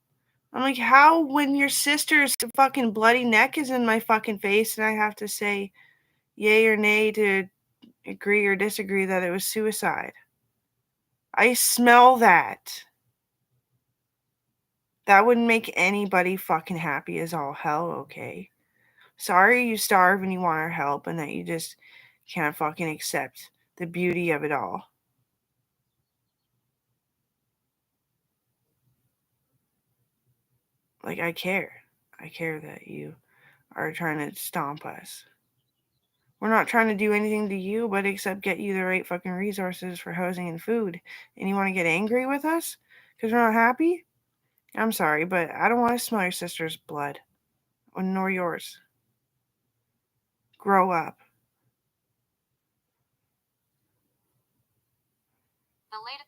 I'm like, how when your sister's fucking bloody neck is in my fucking face and I have to say yay or nay to agree or disagree that it was suicide? I smell that. That wouldn't make anybody fucking happy as all hell, okay? Sorry you starve and you want our help and that you just can't fucking accept the beauty of it all. Like, I care. I care that you are trying to stomp us. We're not trying to do anything to you, but except get you the right fucking resources for housing and food. And you want to get angry with us because we're not happy? I'm sorry, but I don't want to smell your sister's blood, nor yours. Grow up. The latest.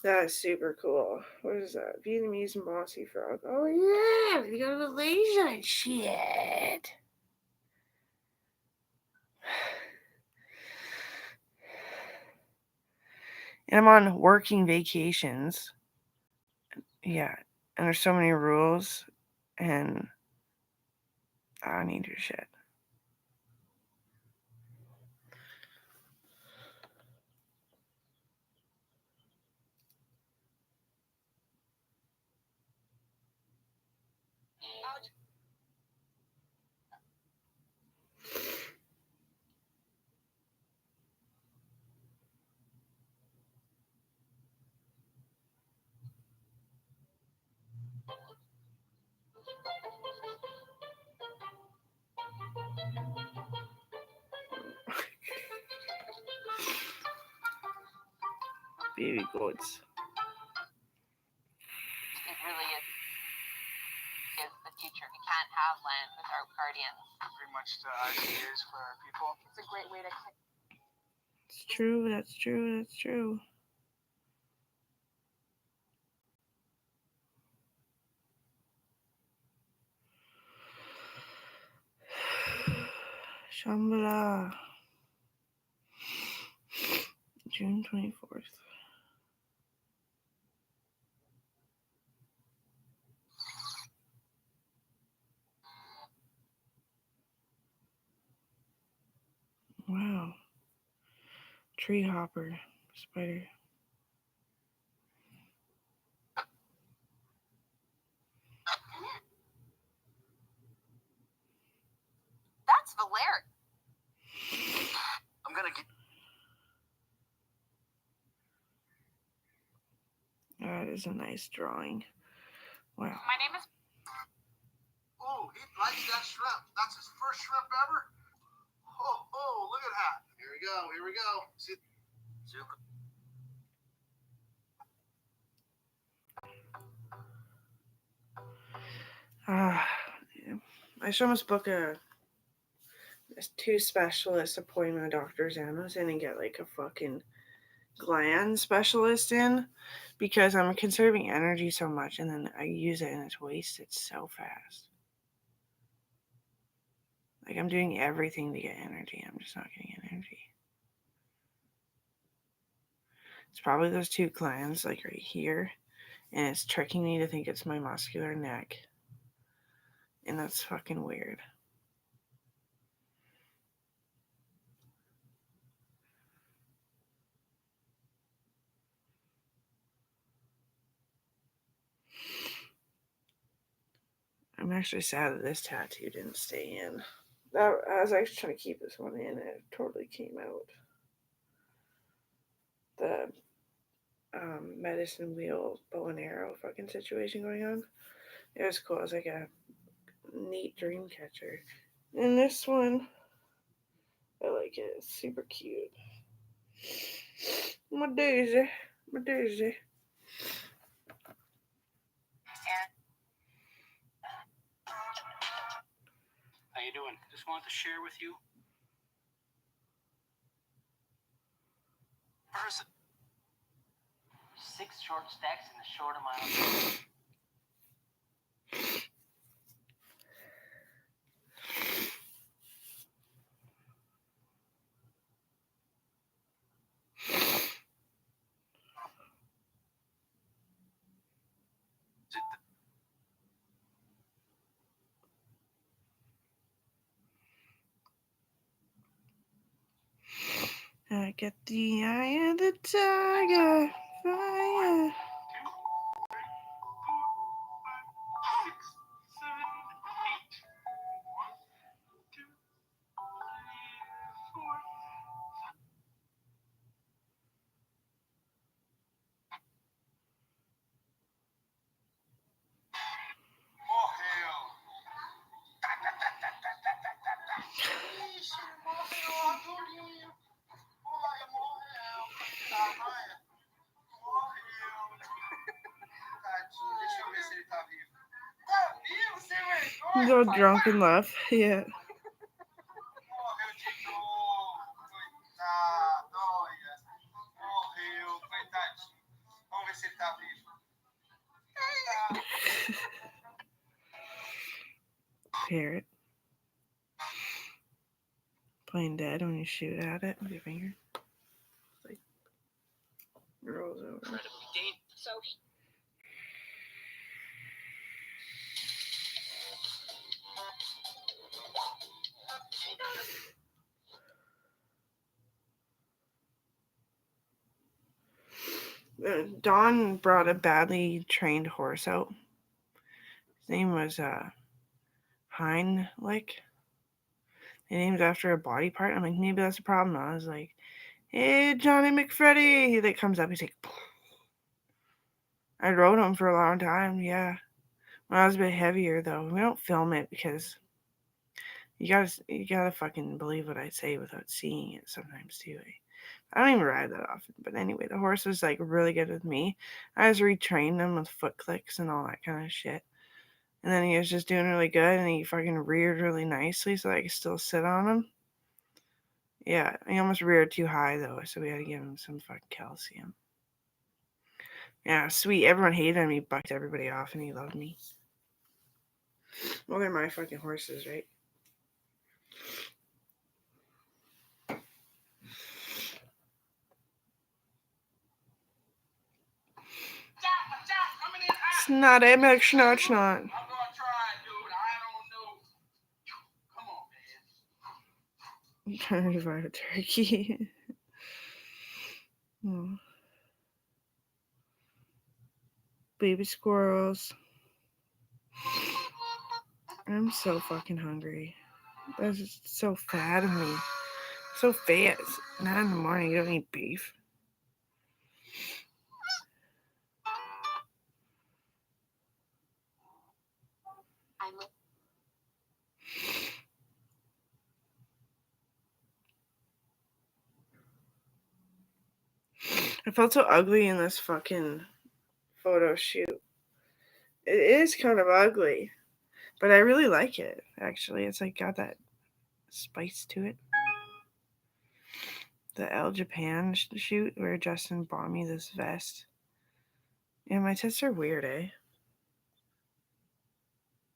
That's super cool. What is that? Vietnamese mossy frog. Oh yeah, we got Malaysia and shit. And I'm on working vacations. Yeah, and there's so many rules, and I don't need your shit. Baby goats. It really is the future. We can't have land without guardians. Pretty much the ideas for our people. It's a great way to. It's true. That's true. That's true. Shambhala. June 24th. Wow. Tree hopper. Spider. That's Valeric. I'm gonna get. That is a nice drawing. Wow. My name is. Oh, he likes that shrimp. That's his first shrimp ever. Oh, look at that. Here we go. See, Zuko. I should almost book a 2 specialist appointment with Dr. Zanos in and get like a fucking gland specialist in, because I'm conserving energy so much and then I use it and it's wasted so fast. Like I'm doing everything to get energy. I'm just not getting energy. It's probably those 2 glands like right here, and it's tricking me to think it's my muscular neck. And that's fucking weird. I'm actually sad that this tattoo didn't stay in. I was actually trying to keep this one in, and it totally came out. The medicine wheel bow and arrow fucking situation going on. It was cool. It was like a neat dream catcher. And this one, I like it. It's super cute. My daisy. My daisy. How you doing? Just wanted to share with you. Person. 6 short stacks in a short amount of time. Get the eye of the tiger. Fire. 2, 3, 4, 5, 6, 7, 8. 1, 2, 3, 4. Morreu. Ixi, morreu, Arturinho. Morreu. Tamanha. Morreu. Tadinho, deixa eu ver se ele tá vivo. Tá vivo, sem vergonha? He's all drunk and left. Yeah. Morreu de novo. Coitado, olha. Morreu, coitadinho. Vamos ver se ele tá vivo. Parrot. Playing dead when you shoot at it with your finger. Like, rolls over. Incredibly dangerous. So Dawn brought a badly trained horse out. His name was Heinlich. He named after a body part. I'm like, maybe that's a problem. I was like, hey, Johnny McFreddy. He like comes up. He's like, I rode him for a long time. Yeah. When I was a bit heavier though, we don't film it because you gotta fucking believe what I say without seeing it sometimes too. I don't even ride that often. But anyway, the horse was like really good with me. I was retrained him with foot clicks and all that kind of shit. And then he was just doing really good and he fucking reared really nicely so that I could still sit on him. Yeah, he almost reared too high though, so we had to give him some fucking calcium. Yeah, sweet. Everyone hated him. He bucked everybody off and he loved me. Well, they're my fucking horses, right? Snot, milk, snot, snot. I'm gonna try it, dude. I don't know. Come on, man. I'm trying to revive a turkey. Oh. Baby squirrels. I'm so fucking hungry. That's just so fat of me. So fat. It's 9 in the morning. You don't eat beef. I'm I felt so ugly in this fucking photo shoot. It is kind of ugly, but I really like it, actually. It's like got that spice to it. The Elle Japan shoot where Justin bought me this vest. Yeah, my tits are weird, eh?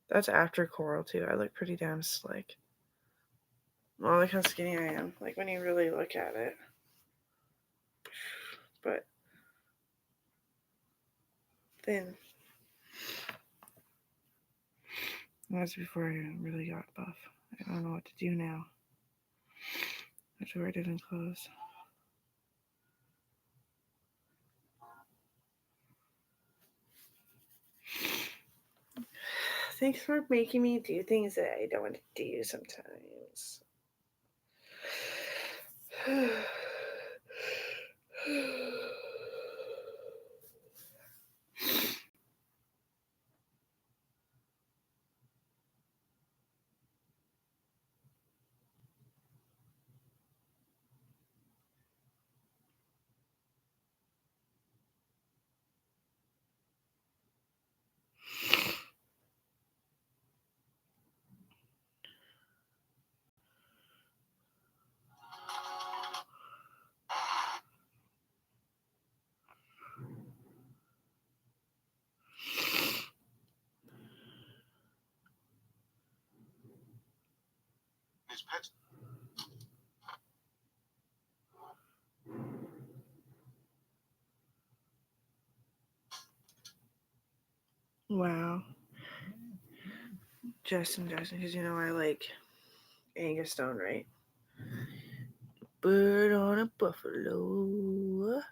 That's after Coral, too. I look pretty damn slick. Well, look how skinny I am. Like, when you really look at it. But thin. That was before I really got buff. I don't know what to do now. I have to wear different clothes. Thanks for making me do things that I don't want to do sometimes. His pets. Wow. Justin, because you know I like Angus Stone, right? bird on a buffalo.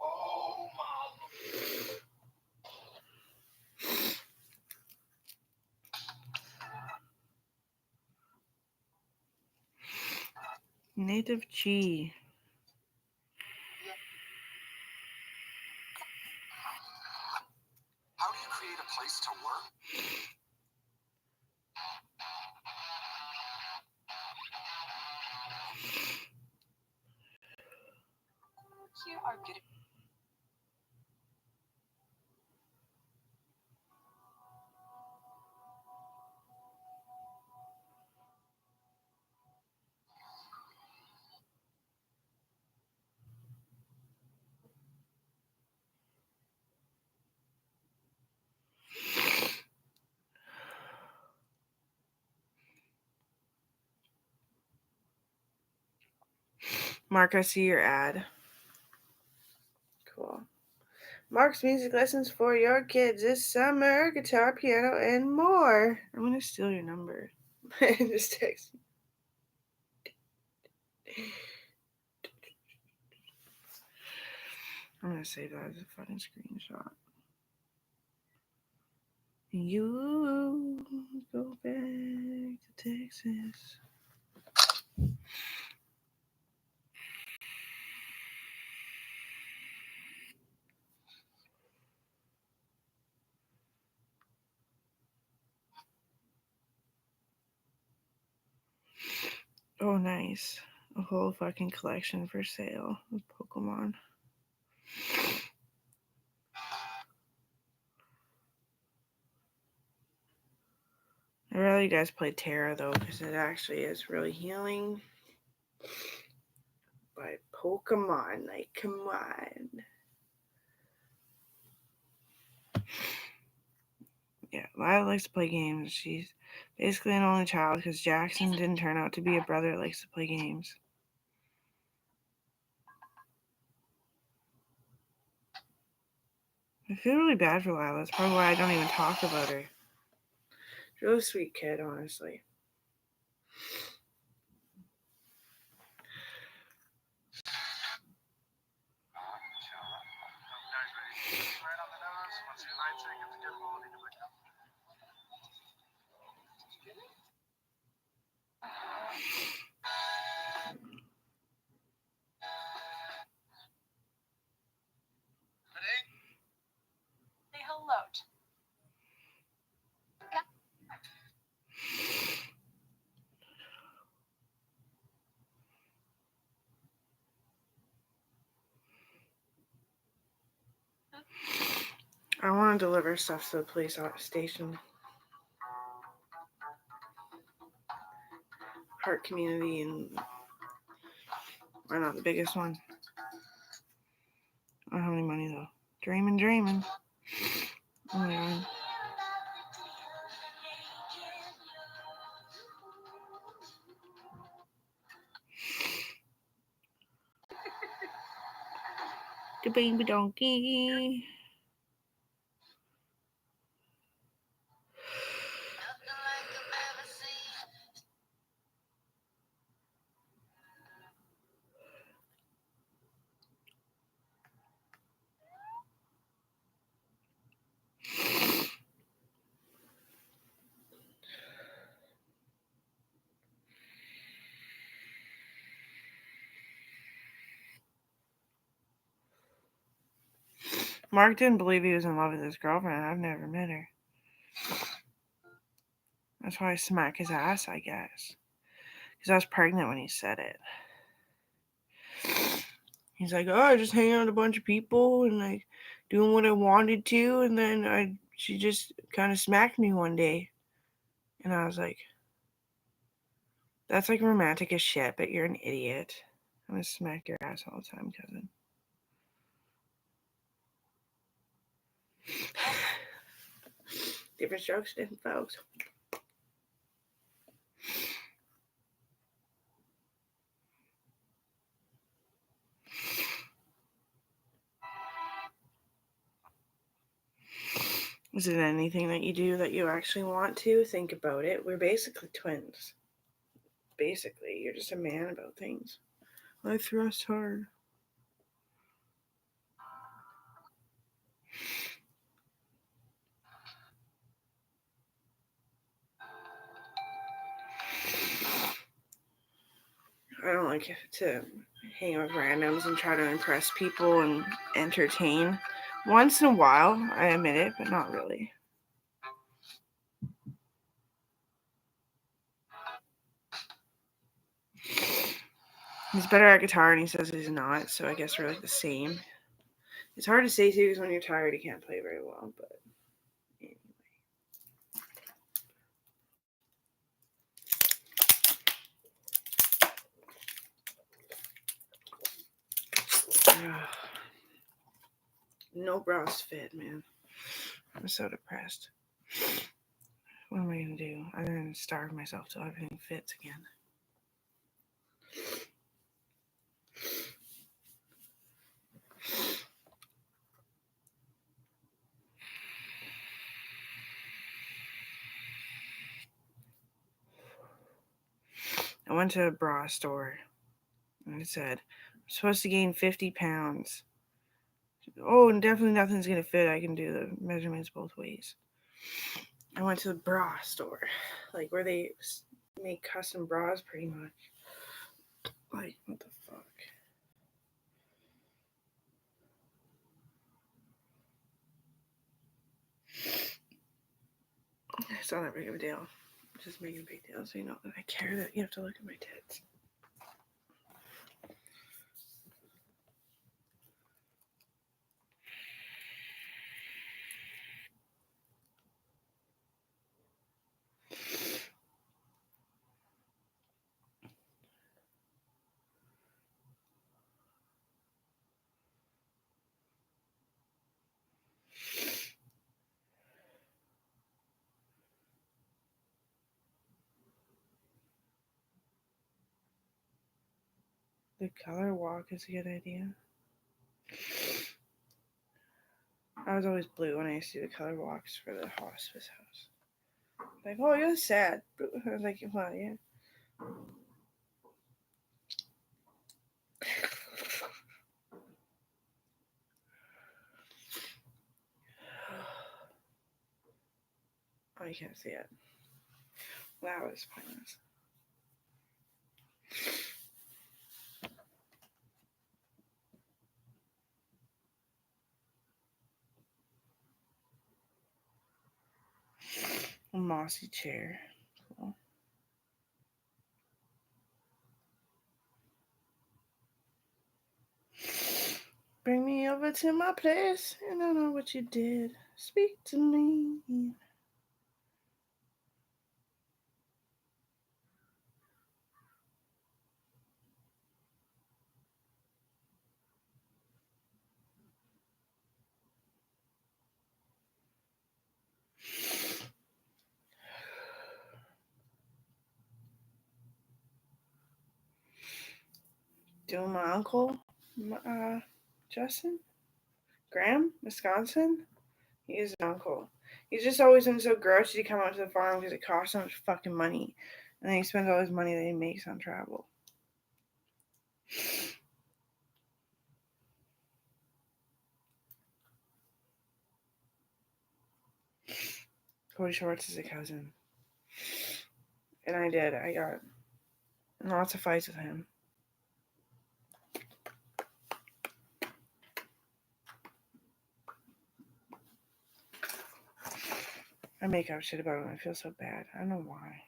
Oh, mom. Native Chi. How do you create a place to work? Here are good. Mark, I see your ad. Cool. Mark's music lessons for your kids this summer, guitar, piano, and more. I'm going to steal your number. Just text me. I'm going to save that as a fucking screenshot. You go back to Texas. Oh, nice. A whole fucking collection for sale of Pokemon. I'd rather you guys play Terra, though, because it actually is really healing. But Pokemon, like, come on. Yeah, Lila likes to play games. She's basically an only child because Jackson didn't turn out to be a brother that likes to play games. I feel really bad for Lila. That's probably why I don't even talk about her. She's a really sweet kid, honestly. Right on the nose. Once your night check, it's a good quality to look up. Ready? Say hello to I want to deliver stuff to the police station. Heart community, and we're not the biggest one. I don't have any money though. Dreaming. Oh my god. The baby donkey. Mark didn't believe he was in love with his girlfriend. I've never met her. That's why I smack his ass, I guess. Because I was pregnant when he said it. He's like, oh, I just hang out with a bunch of people and like doing what I wanted to, and then she just kind of smacked me one day. And I was like, that's like romantic as shit, but you're an idiot. I'm gonna smack your ass all the time, cousin. Different strokes, different folks. Is it anything that you do that you actually want to? Think about it. We're basically twins. Basically, you're just a man about things. I thrust hard. I don't like to hang out with randoms and try to impress people and entertain. Once in a while, I admit it, but not really. He's better at guitar, and he says he's not, so I guess we're like the same. It's hard to say too, because when you're tired, you can't play very well, but anyway. No bras fit, man. I'm so depressed. What am I going to do other than starve myself till everything fits again? I went to a bra store and it said, I'm supposed to gain 50 pounds. Oh, and definitely nothing's going to fit. I can do the measurements both ways. I went to the bra store, like where they make custom bras pretty much. Like, what the fuck? It's not that big of a deal. Just making a big deal so you know that I care that you have to look at my tits. The color walk is a good idea. I was always blue when I used to do the color walks for the hospice house. Like, oh, you're sad. I was like, well, yeah. Oh, you can't see it. That was pointless. A mossy chair. Cool. Bring me over to my place, and I know what you did. Speak to me. Doing my uncle, Justin Graham, Wisconsin. He is an uncle. He's just always been so gross to come out to the farm because it costs so much fucking money, and then he spends all his money that he makes on travel. Cody Schwartz is a cousin, and I got lots of fights with him. I make up shit about him. I feel so bad. I don't know why.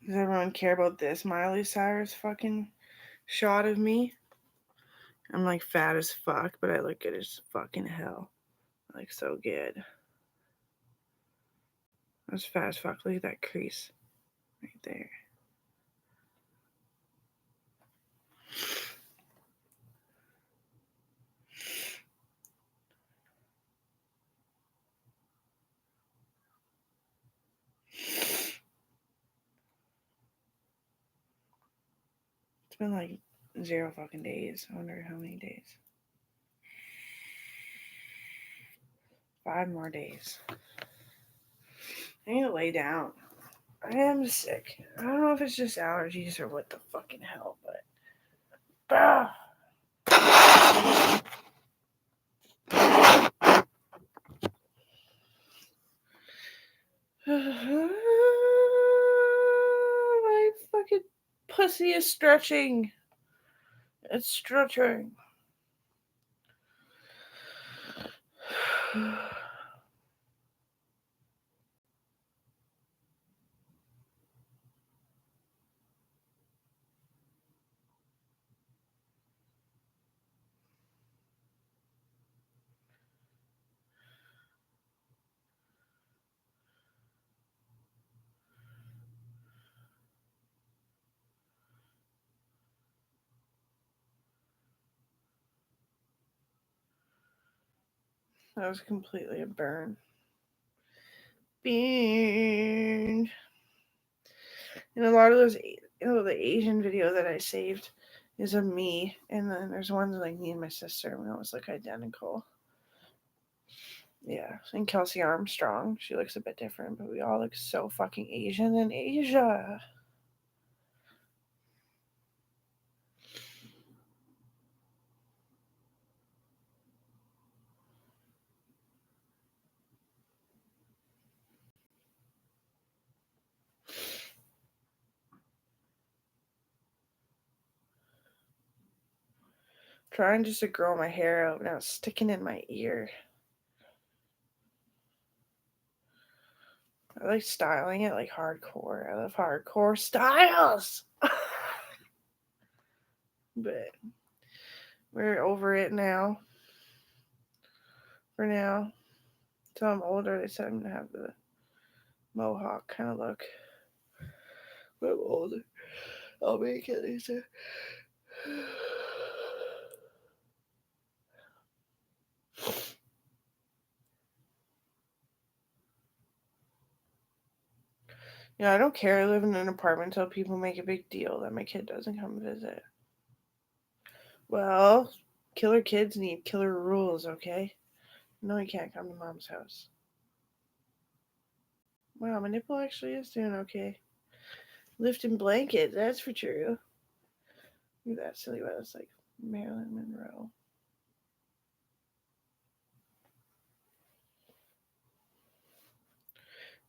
Does everyone care about this Miley Cyrus fucking shot of me? I'm like fat as fuck, but I look good as fucking hell. Like so good. I was fat as fuck. Look at that crease right there. It's been like 0 fucking days. I wonder how many days. 5 more days. I need to lay down. I am sick. I don't know if it's just allergies or what the fucking hell, but. Ah! My fucking pussy is stretching. It's stretching. That was completely a burn. Burn. And a lot of those, the Asian video that I saved is of me, and then there's ones like me and my sister. We almost look identical. Yeah, and Kelsey Armstrong, she looks a bit different, but we all look so fucking Asian in Asia. Trying just to grow my hair out, now it's sticking in my ear. I like styling it like hardcore. I love hardcore styles. But we're over it now. For now. Until I'm older, they said I'm gonna have the mohawk kind of look. When I'm older, I'll make it, they said. Yeah, I don't care. I live in an apartment until people make a big deal that my kid doesn't come visit. Well, killer kids need killer rules, okay? No, he can't come to mom's house. Wow, my nipple actually is doing okay. Lifting blanket, that's for true. Look at that silly one. It's like Marilyn Monroe.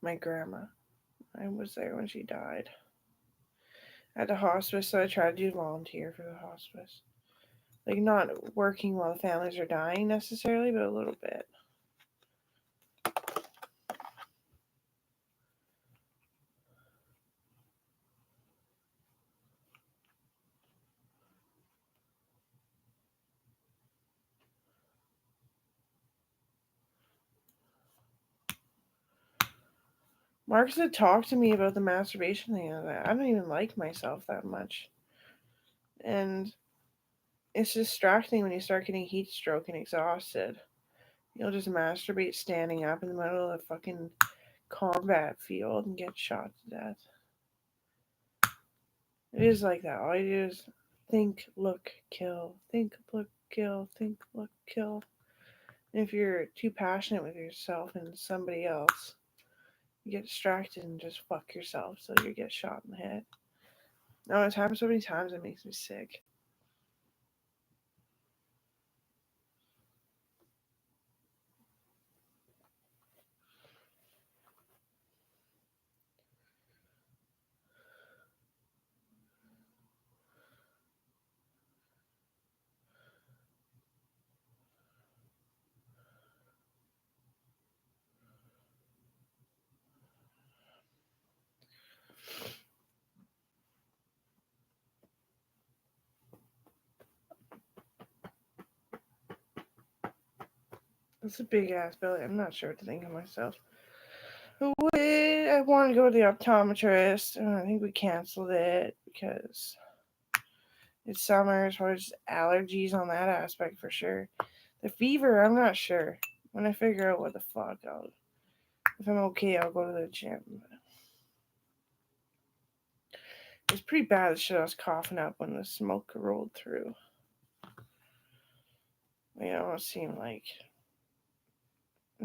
My grandma. I was there when she died. At the hospice, so I tried to do volunteer for the hospice. Like, not working while the families are dying necessarily, but a little bit. Marcus had talked to me about the masturbation thing. I don't even like myself that much. And it's distracting when you start getting heat stroke and exhausted. You'll just masturbate standing up in the middle of the fucking combat field and get shot to death. It is like that. All you do is think, look, kill. Think, look, kill. Think, look, kill. And if you're too passionate with yourself and somebody else, you get distracted and just fuck yourself so you get shot in the head. No, it's happened so many times it makes me sick. It's a big ass belly. I'm not sure what to think of myself. I wanted to go to the optometrist, and I think we canceled it because it's summer, so there's allergies on that aspect for sure. The fever, I'm not sure. When I figure out what the fuck, if I'm okay, I'll go to the gym. It was pretty bad, the shit I was coughing up when the smoke rolled through. It almost seemed like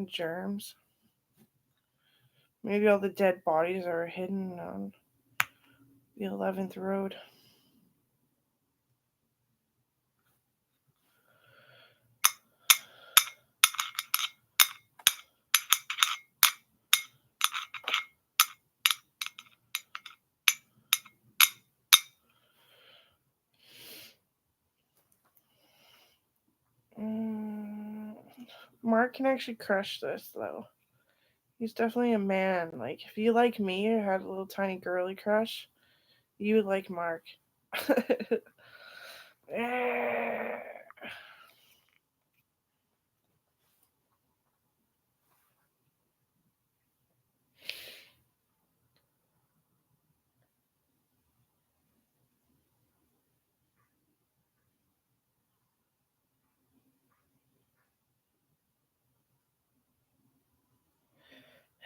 germs. Maybe all the dead bodies are hidden on the 11th Road. Mark can actually crush this, though. He's definitely a man. Like, if you like me or had a little tiny girly crush, you would like Mark.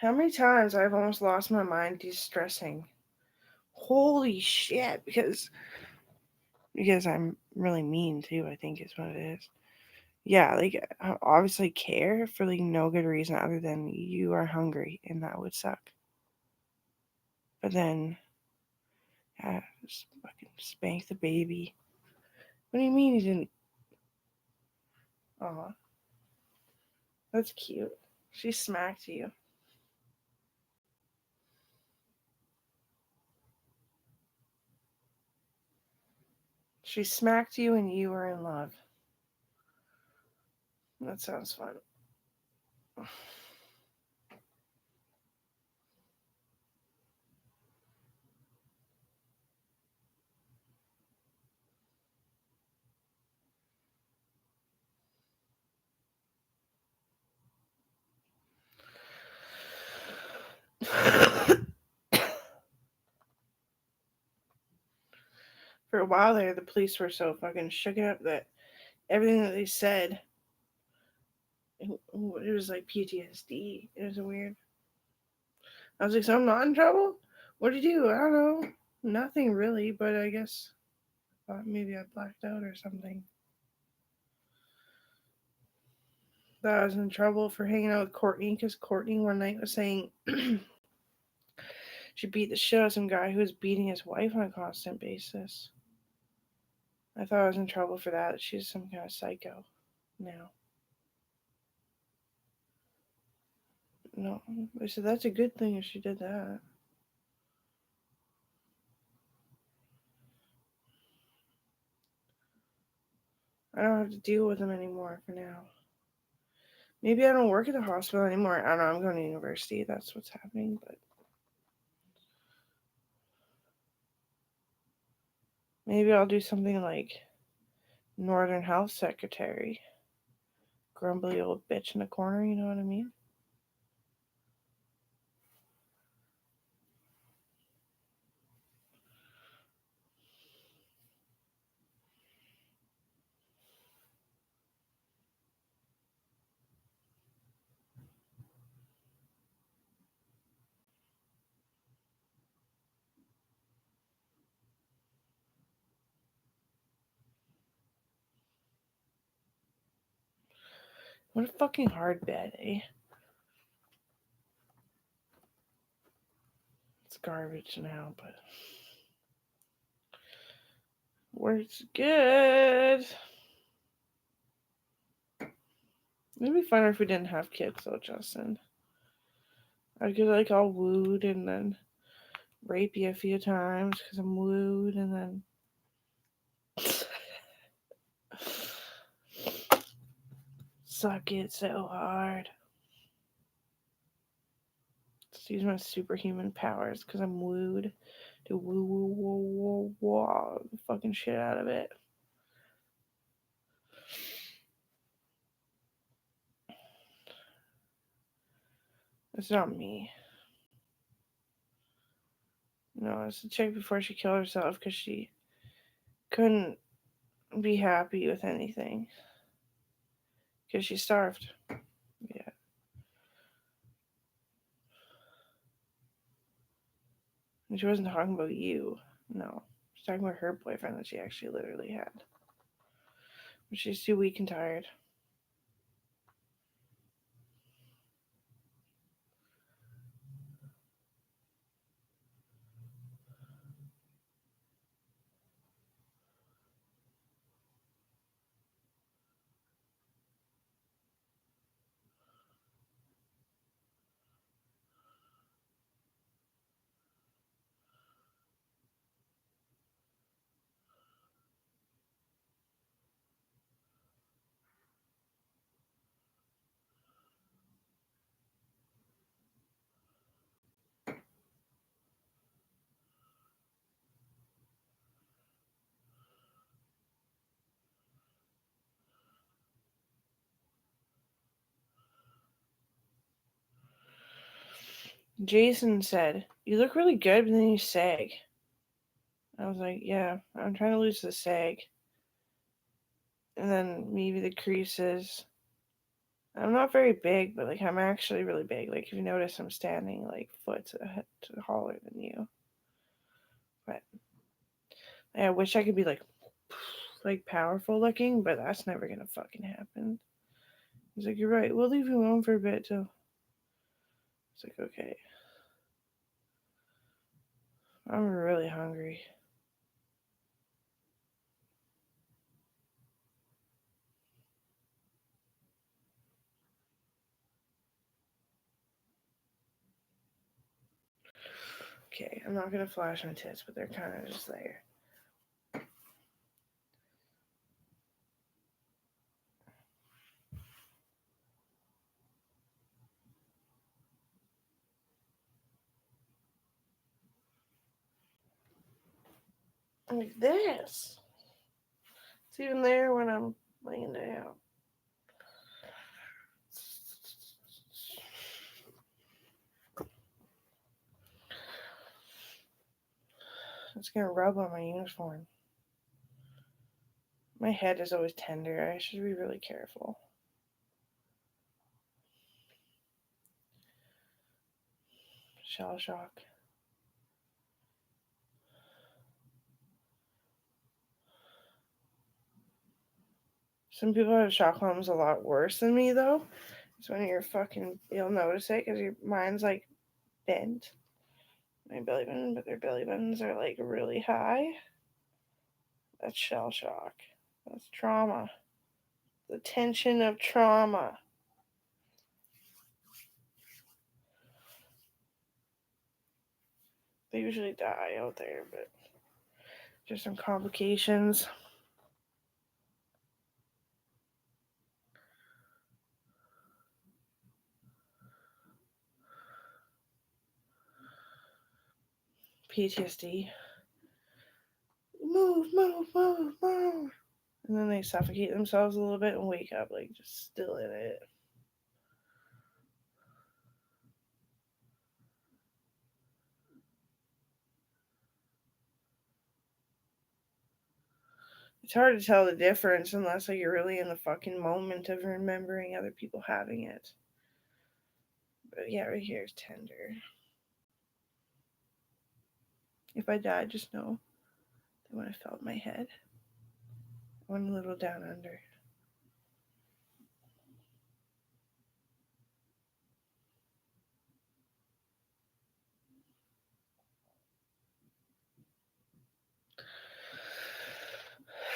How many times I've almost lost my mind de-stressing? Holy shit! Because I'm really mean too, I think is what it is. Yeah, like I obviously care for like no good reason other than you are hungry and that would suck. But then, yeah, just fucking spank the baby. What do you mean you didn't? Aw, that's cute. She smacked you. She smacked you and you were in love. That sounds fun. For a while there, the police were so fucking shook up that everything that they said, it was like PTSD. It was weird. I was like, so I'm not in trouble? What did you do? I don't know. Nothing really, but I guess maybe I blacked out or something. That I was in trouble for hanging out with Courtney because Courtney one night was saying she beat the shit out of some guy who was beating his wife on a constant basis. I thought I was in trouble for that. She's some kind of psycho now. No, I said that's a good thing if she did that. I don't have to deal with him anymore for now. Maybe I don't work at the hospital anymore. I don't know. I'm going to university. That's what's happening. But maybe I'll do something like Northern Health Secretary. Grumbly old bitch in the corner, you know what I mean? What a fucking hard bed, eh? It's garbage now, but works good. It'd be funner if we didn't have kids, though, Justin. I'd get like all wooed and then rape you a few times because I'm wooed and then suck it so hard. Just use my superhuman powers because I'm wooed to woo the fucking shit out of it. It's not me. No, it's the chick before she killed herself because she couldn't be happy with anything. Because she starved. Yeah. And she wasn't talking about you. No. She's talking about her boyfriend that she actually literally had. But she's too weak and tired. Jason said, "You look really good, but then you sag." I was like, "Yeah, I'm trying to lose the sag." And then maybe the creases. I'm not very big, but like I'm actually really big. Like if you notice, I'm standing like foot taller than you. But I wish I could be like powerful looking, but that's never gonna fucking happen. He's like, "You're right. We'll leave you alone for a bit till." It's like, okay. I'm really hungry. Okay, I'm not gonna flash my tits, but they're kind of just there. Like this. It's even there when I'm laying down. It's gonna rub on my uniform. My head is always tender. I should be really careful. Shell shock. Some people have shock hormones a lot worse than me, though. It's when you'll notice it because your mind's like bent. My belly button, but their belly buttons are like really high. That's shell shock. That's trauma. The tension of trauma. They usually die out there, but just some complications. PTSD. Move, move, move, move. And then they suffocate themselves a little bit and wake up like just still in it. It's hard to tell the difference unless like you're really in the fucking moment of remembering other people having it. But yeah, right here is tender. If I die, just know that when I felt my head, I went a little down under.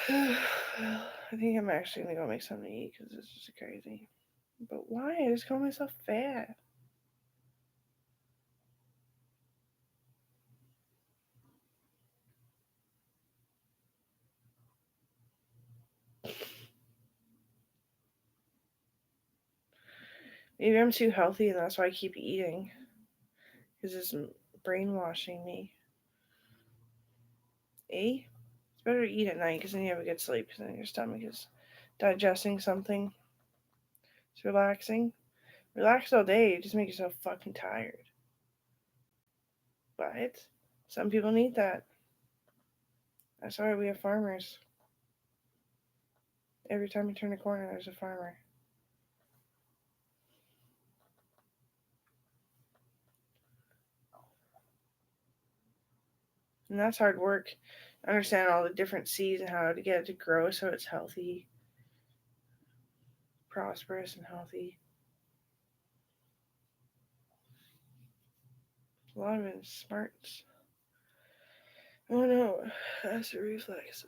I think I'm actually gonna go make something to eat because this is crazy. But why? I just call myself fat. Maybe I'm too healthy and that's why I keep eating. Because it's brainwashing me. Eh? It's better to eat at night because then you have a good sleep because then your stomach is digesting something. It's relaxing. Relax all day, you just make yourself fucking tired. But some people need that. That's why we have farmers. Every time you turn a corner, there's a farmer. And that's hard work. Understand all the different seeds and how to get it to grow so it's healthy, prosperous, and healthy. A lot of it is smarts. Oh no, that's a reflex.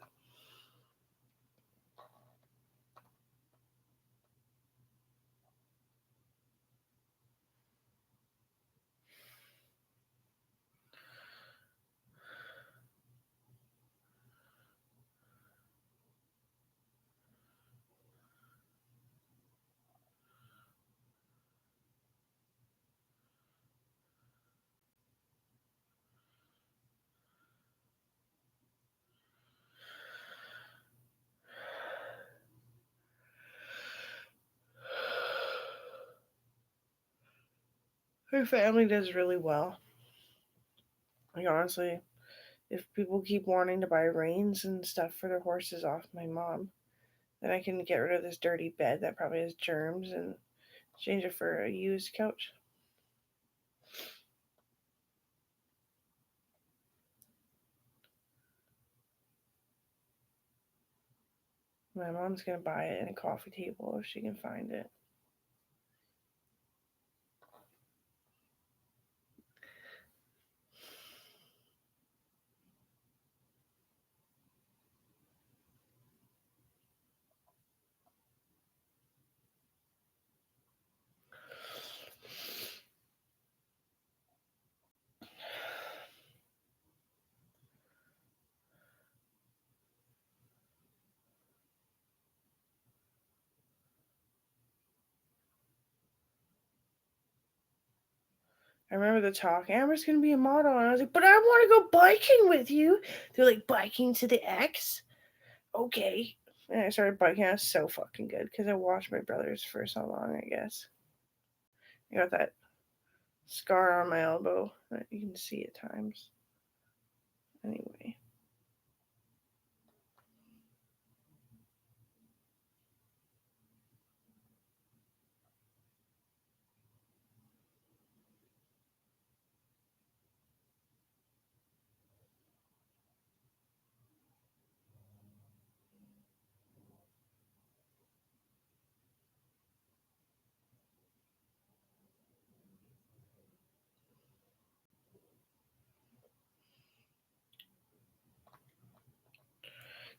Her family does really well. Like, honestly, if people keep wanting to buy reins and stuff for their horses off my mom, then I can get rid of this dirty bed that probably has germs and change it for a used couch. My mom's gonna buy it and a coffee table if she can find it. I remember the talk, Amber's gonna be a model, and I was like, but I want to go biking with you. They're like, biking to the X? Okay. And I started biking. I was so fucking good because I watched my brothers for so long, I guess. I got that scar on my elbow that you can see at times. Anyway.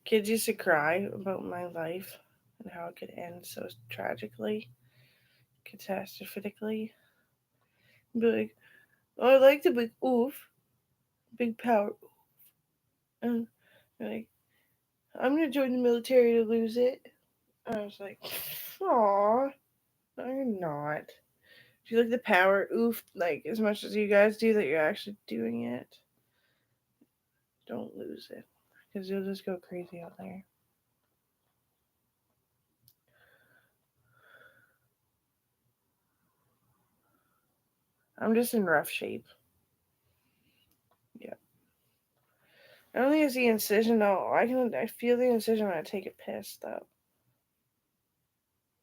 Kids used to cry about my life and how it could end so tragically, catastrophically. Be like, oh, I like the big oof, big power. And like, I'm gonna join the military to lose it. I was like, aw, no, you're not. Do you like the power oof like as much as you guys do that you're actually doing it? Don't lose it, because you'll just go crazy out there. I'm just in rough shape. Yeah. I don't think it's the incision though. I feel the incision when I take a piss though.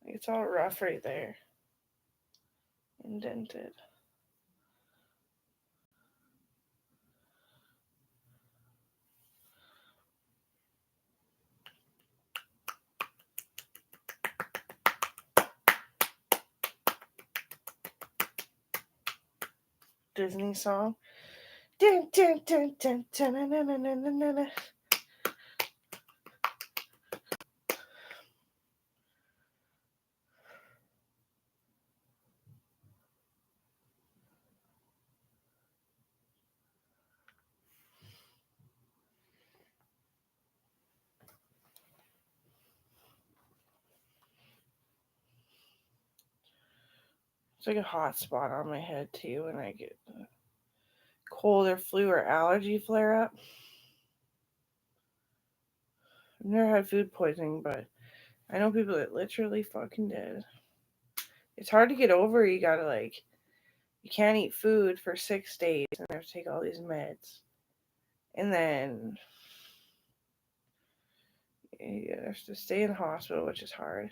Like, it's all rough right there. Indented. Disney song. Dun, dun, dun, dun, dun, dun, dun, dun, dun, dun, dun. It's like a hot spot on my head too when I get cold or flu or allergy flare up. I've never had food poisoning, but I know people that literally fucking did. it's hard to get over. You gotta like, you can't eat food for 6 days and you have to take all these meds. And then you have to stay in the hospital, which is hard.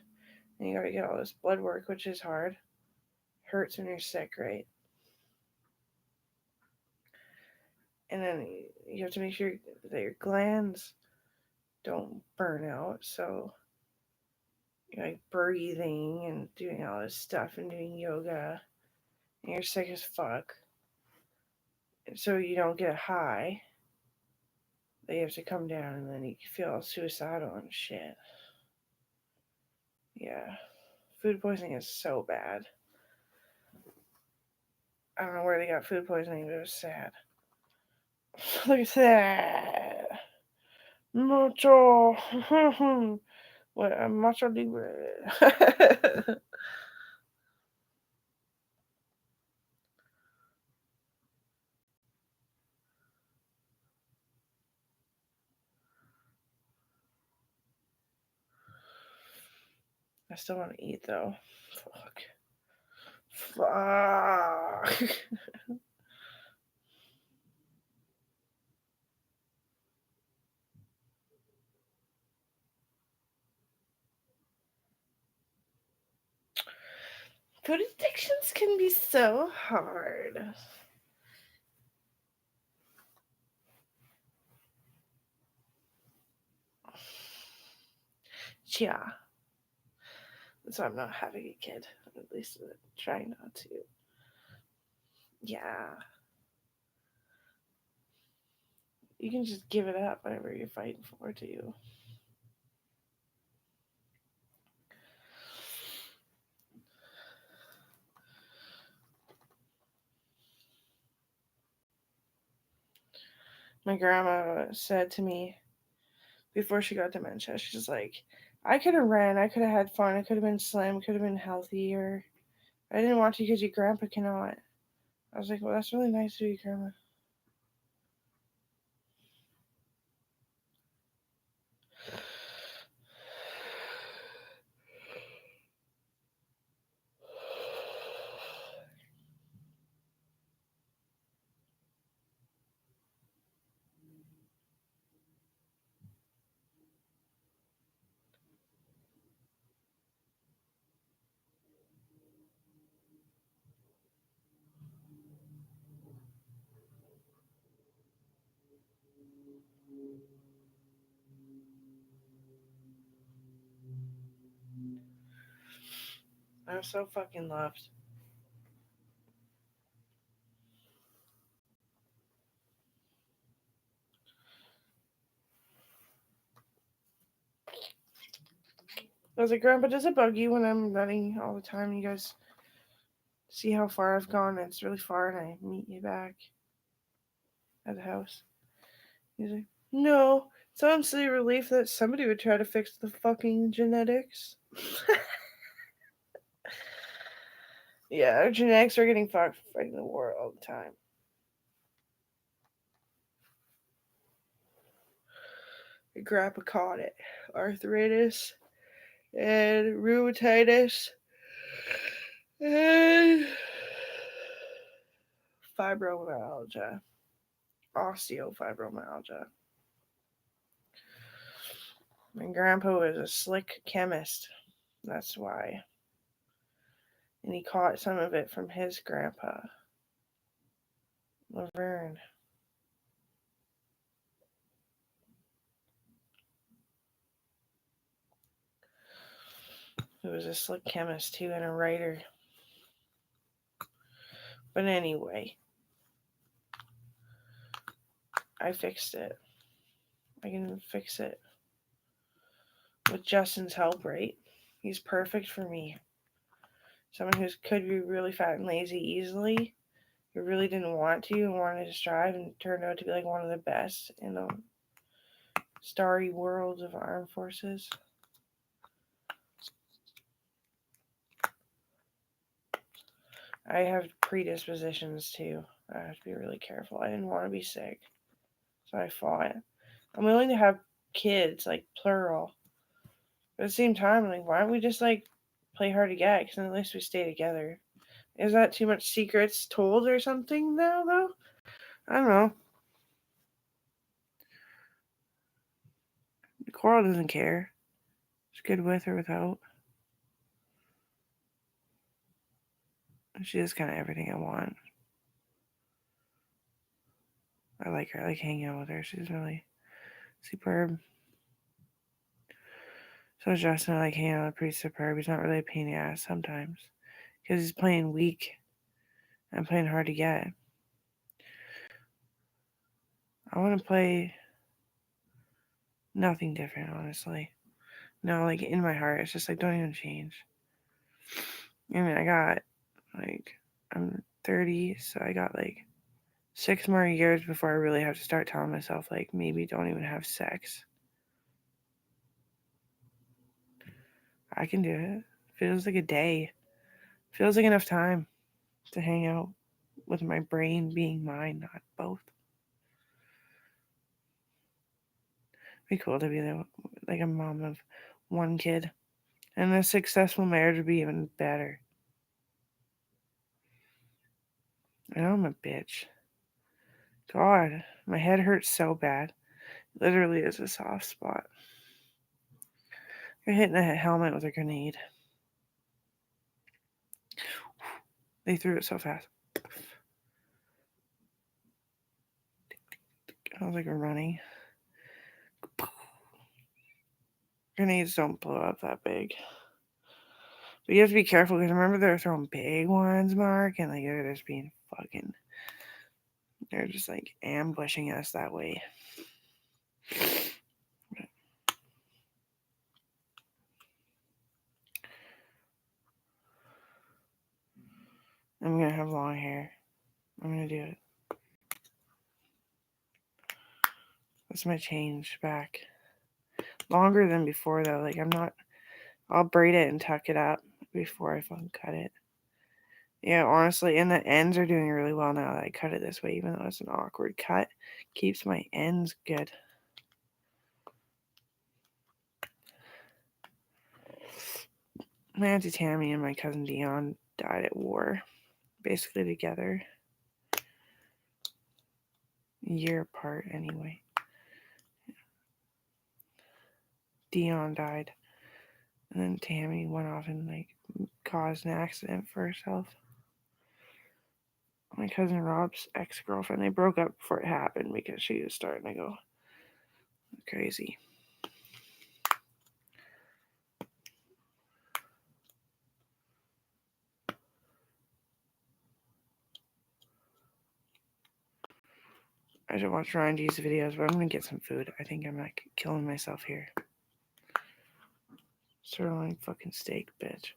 And you gotta get all this blood work, which is hard. Hurts when you're sick, right? And then you have to make sure that your glands don't burn out. So you're like breathing and doing all this stuff and doing yoga. And you're sick as fuck. So you don't get a high. They have to come down and then you feel suicidal and shit. Yeah. Food poisoning is so bad. I don't know where they got food poisoning, but it was sad. Look at that. Mucho. What? Mucho libre. I still want to eat though. Fuck. Food addictions can be so hard. Yeah. So I'm not having a kid. At least trying not to. Yeah. You can just give it up whenever you're fighting for too. My grandma said to me before she got dementia, she's like, I could have ran, I could have had fun, I could have been slim, could have been healthier. I didn't want to because your grandpa cannot. I was like, well, that's really nice of you, Grandma. I'm so fucking loved. I was like, Grandpa, does it bug you when I'm running all the time? You guys see how far I've gone? It's really far, and I meet you back at the house. He's like, no. It's honestly a relief that somebody would try to fix the fucking genetics. Yeah, our genetics are getting fucked fighting the war all the time. My grandpa caught it. Arthritis and rheumatitis and fibromyalgia. Osteofibromyalgia. My grandpa was a slick chemist. That's why. And he caught some of it from his grandpa, Laverne. Who was a slick chemist too and a writer. But anyway, I fixed it. I can fix it with Justin's help, right? He's perfect for me. Someone who could be really fat and lazy easily, who really didn't want to and wanted to strive and turned out to be like one of the best in the starry world of armed forces. I have predispositions too. I have to be really careful. I didn't want to be sick, so I fought. I'm willing to have kids, like plural. But at the same time, like, why don't we just like play hard to get because at least we stay together. Is that too much secrets told or something now, though? I don't know. Coral doesn't care. She's good with or without. She is kind of everything I want. I like her. I like hanging out with her. She's really superb. So Justin, I like hanging out with pretty superb. He's not really a pain in the ass sometimes. Because he's playing weak. I'm playing hard to get. I want to play nothing different, honestly. No, like in my heart, it's just like don't even change. I mean, I got like I'm 30, so I got like 6 more years before I really have to start telling myself like maybe don't even have sex. I can do it. Feels like a day. Feels like enough time to hang out with my brain being mine, not both. Be cool to be like a mom of one kid. And a successful marriage would be even better. I know I'm a bitch. God, my head hurts so bad. Literally is a soft spot. You're hitting a helmet with a grenade. They threw it so fast. I was like running. Grenades don't blow up that big. But you have to be careful because remember they're throwing big ones, Mark, and like they're just being fucking. They're just like ambushing us that way. I'm gonna have long hair. I'm gonna do it. That's my change back. Longer than before though. Like I'll braid it and tuck it up before I fucking cut it. Yeah, honestly, and the ends are doing really well now that I cut it this way, even though it's an awkward cut. Keeps my ends good. My Auntie Tammy and my cousin Dion died at war, basically together. A year apart, anyway. Dion died, and then Tammy went off and like caused an accident for herself. My cousin Rob's ex-girlfriend, they broke up before it happened because she was starting to go crazy. I should watch Ryan G's videos, but I'm gonna get some food. I think I'm like killing myself here. Sirloin fucking steak, bitch.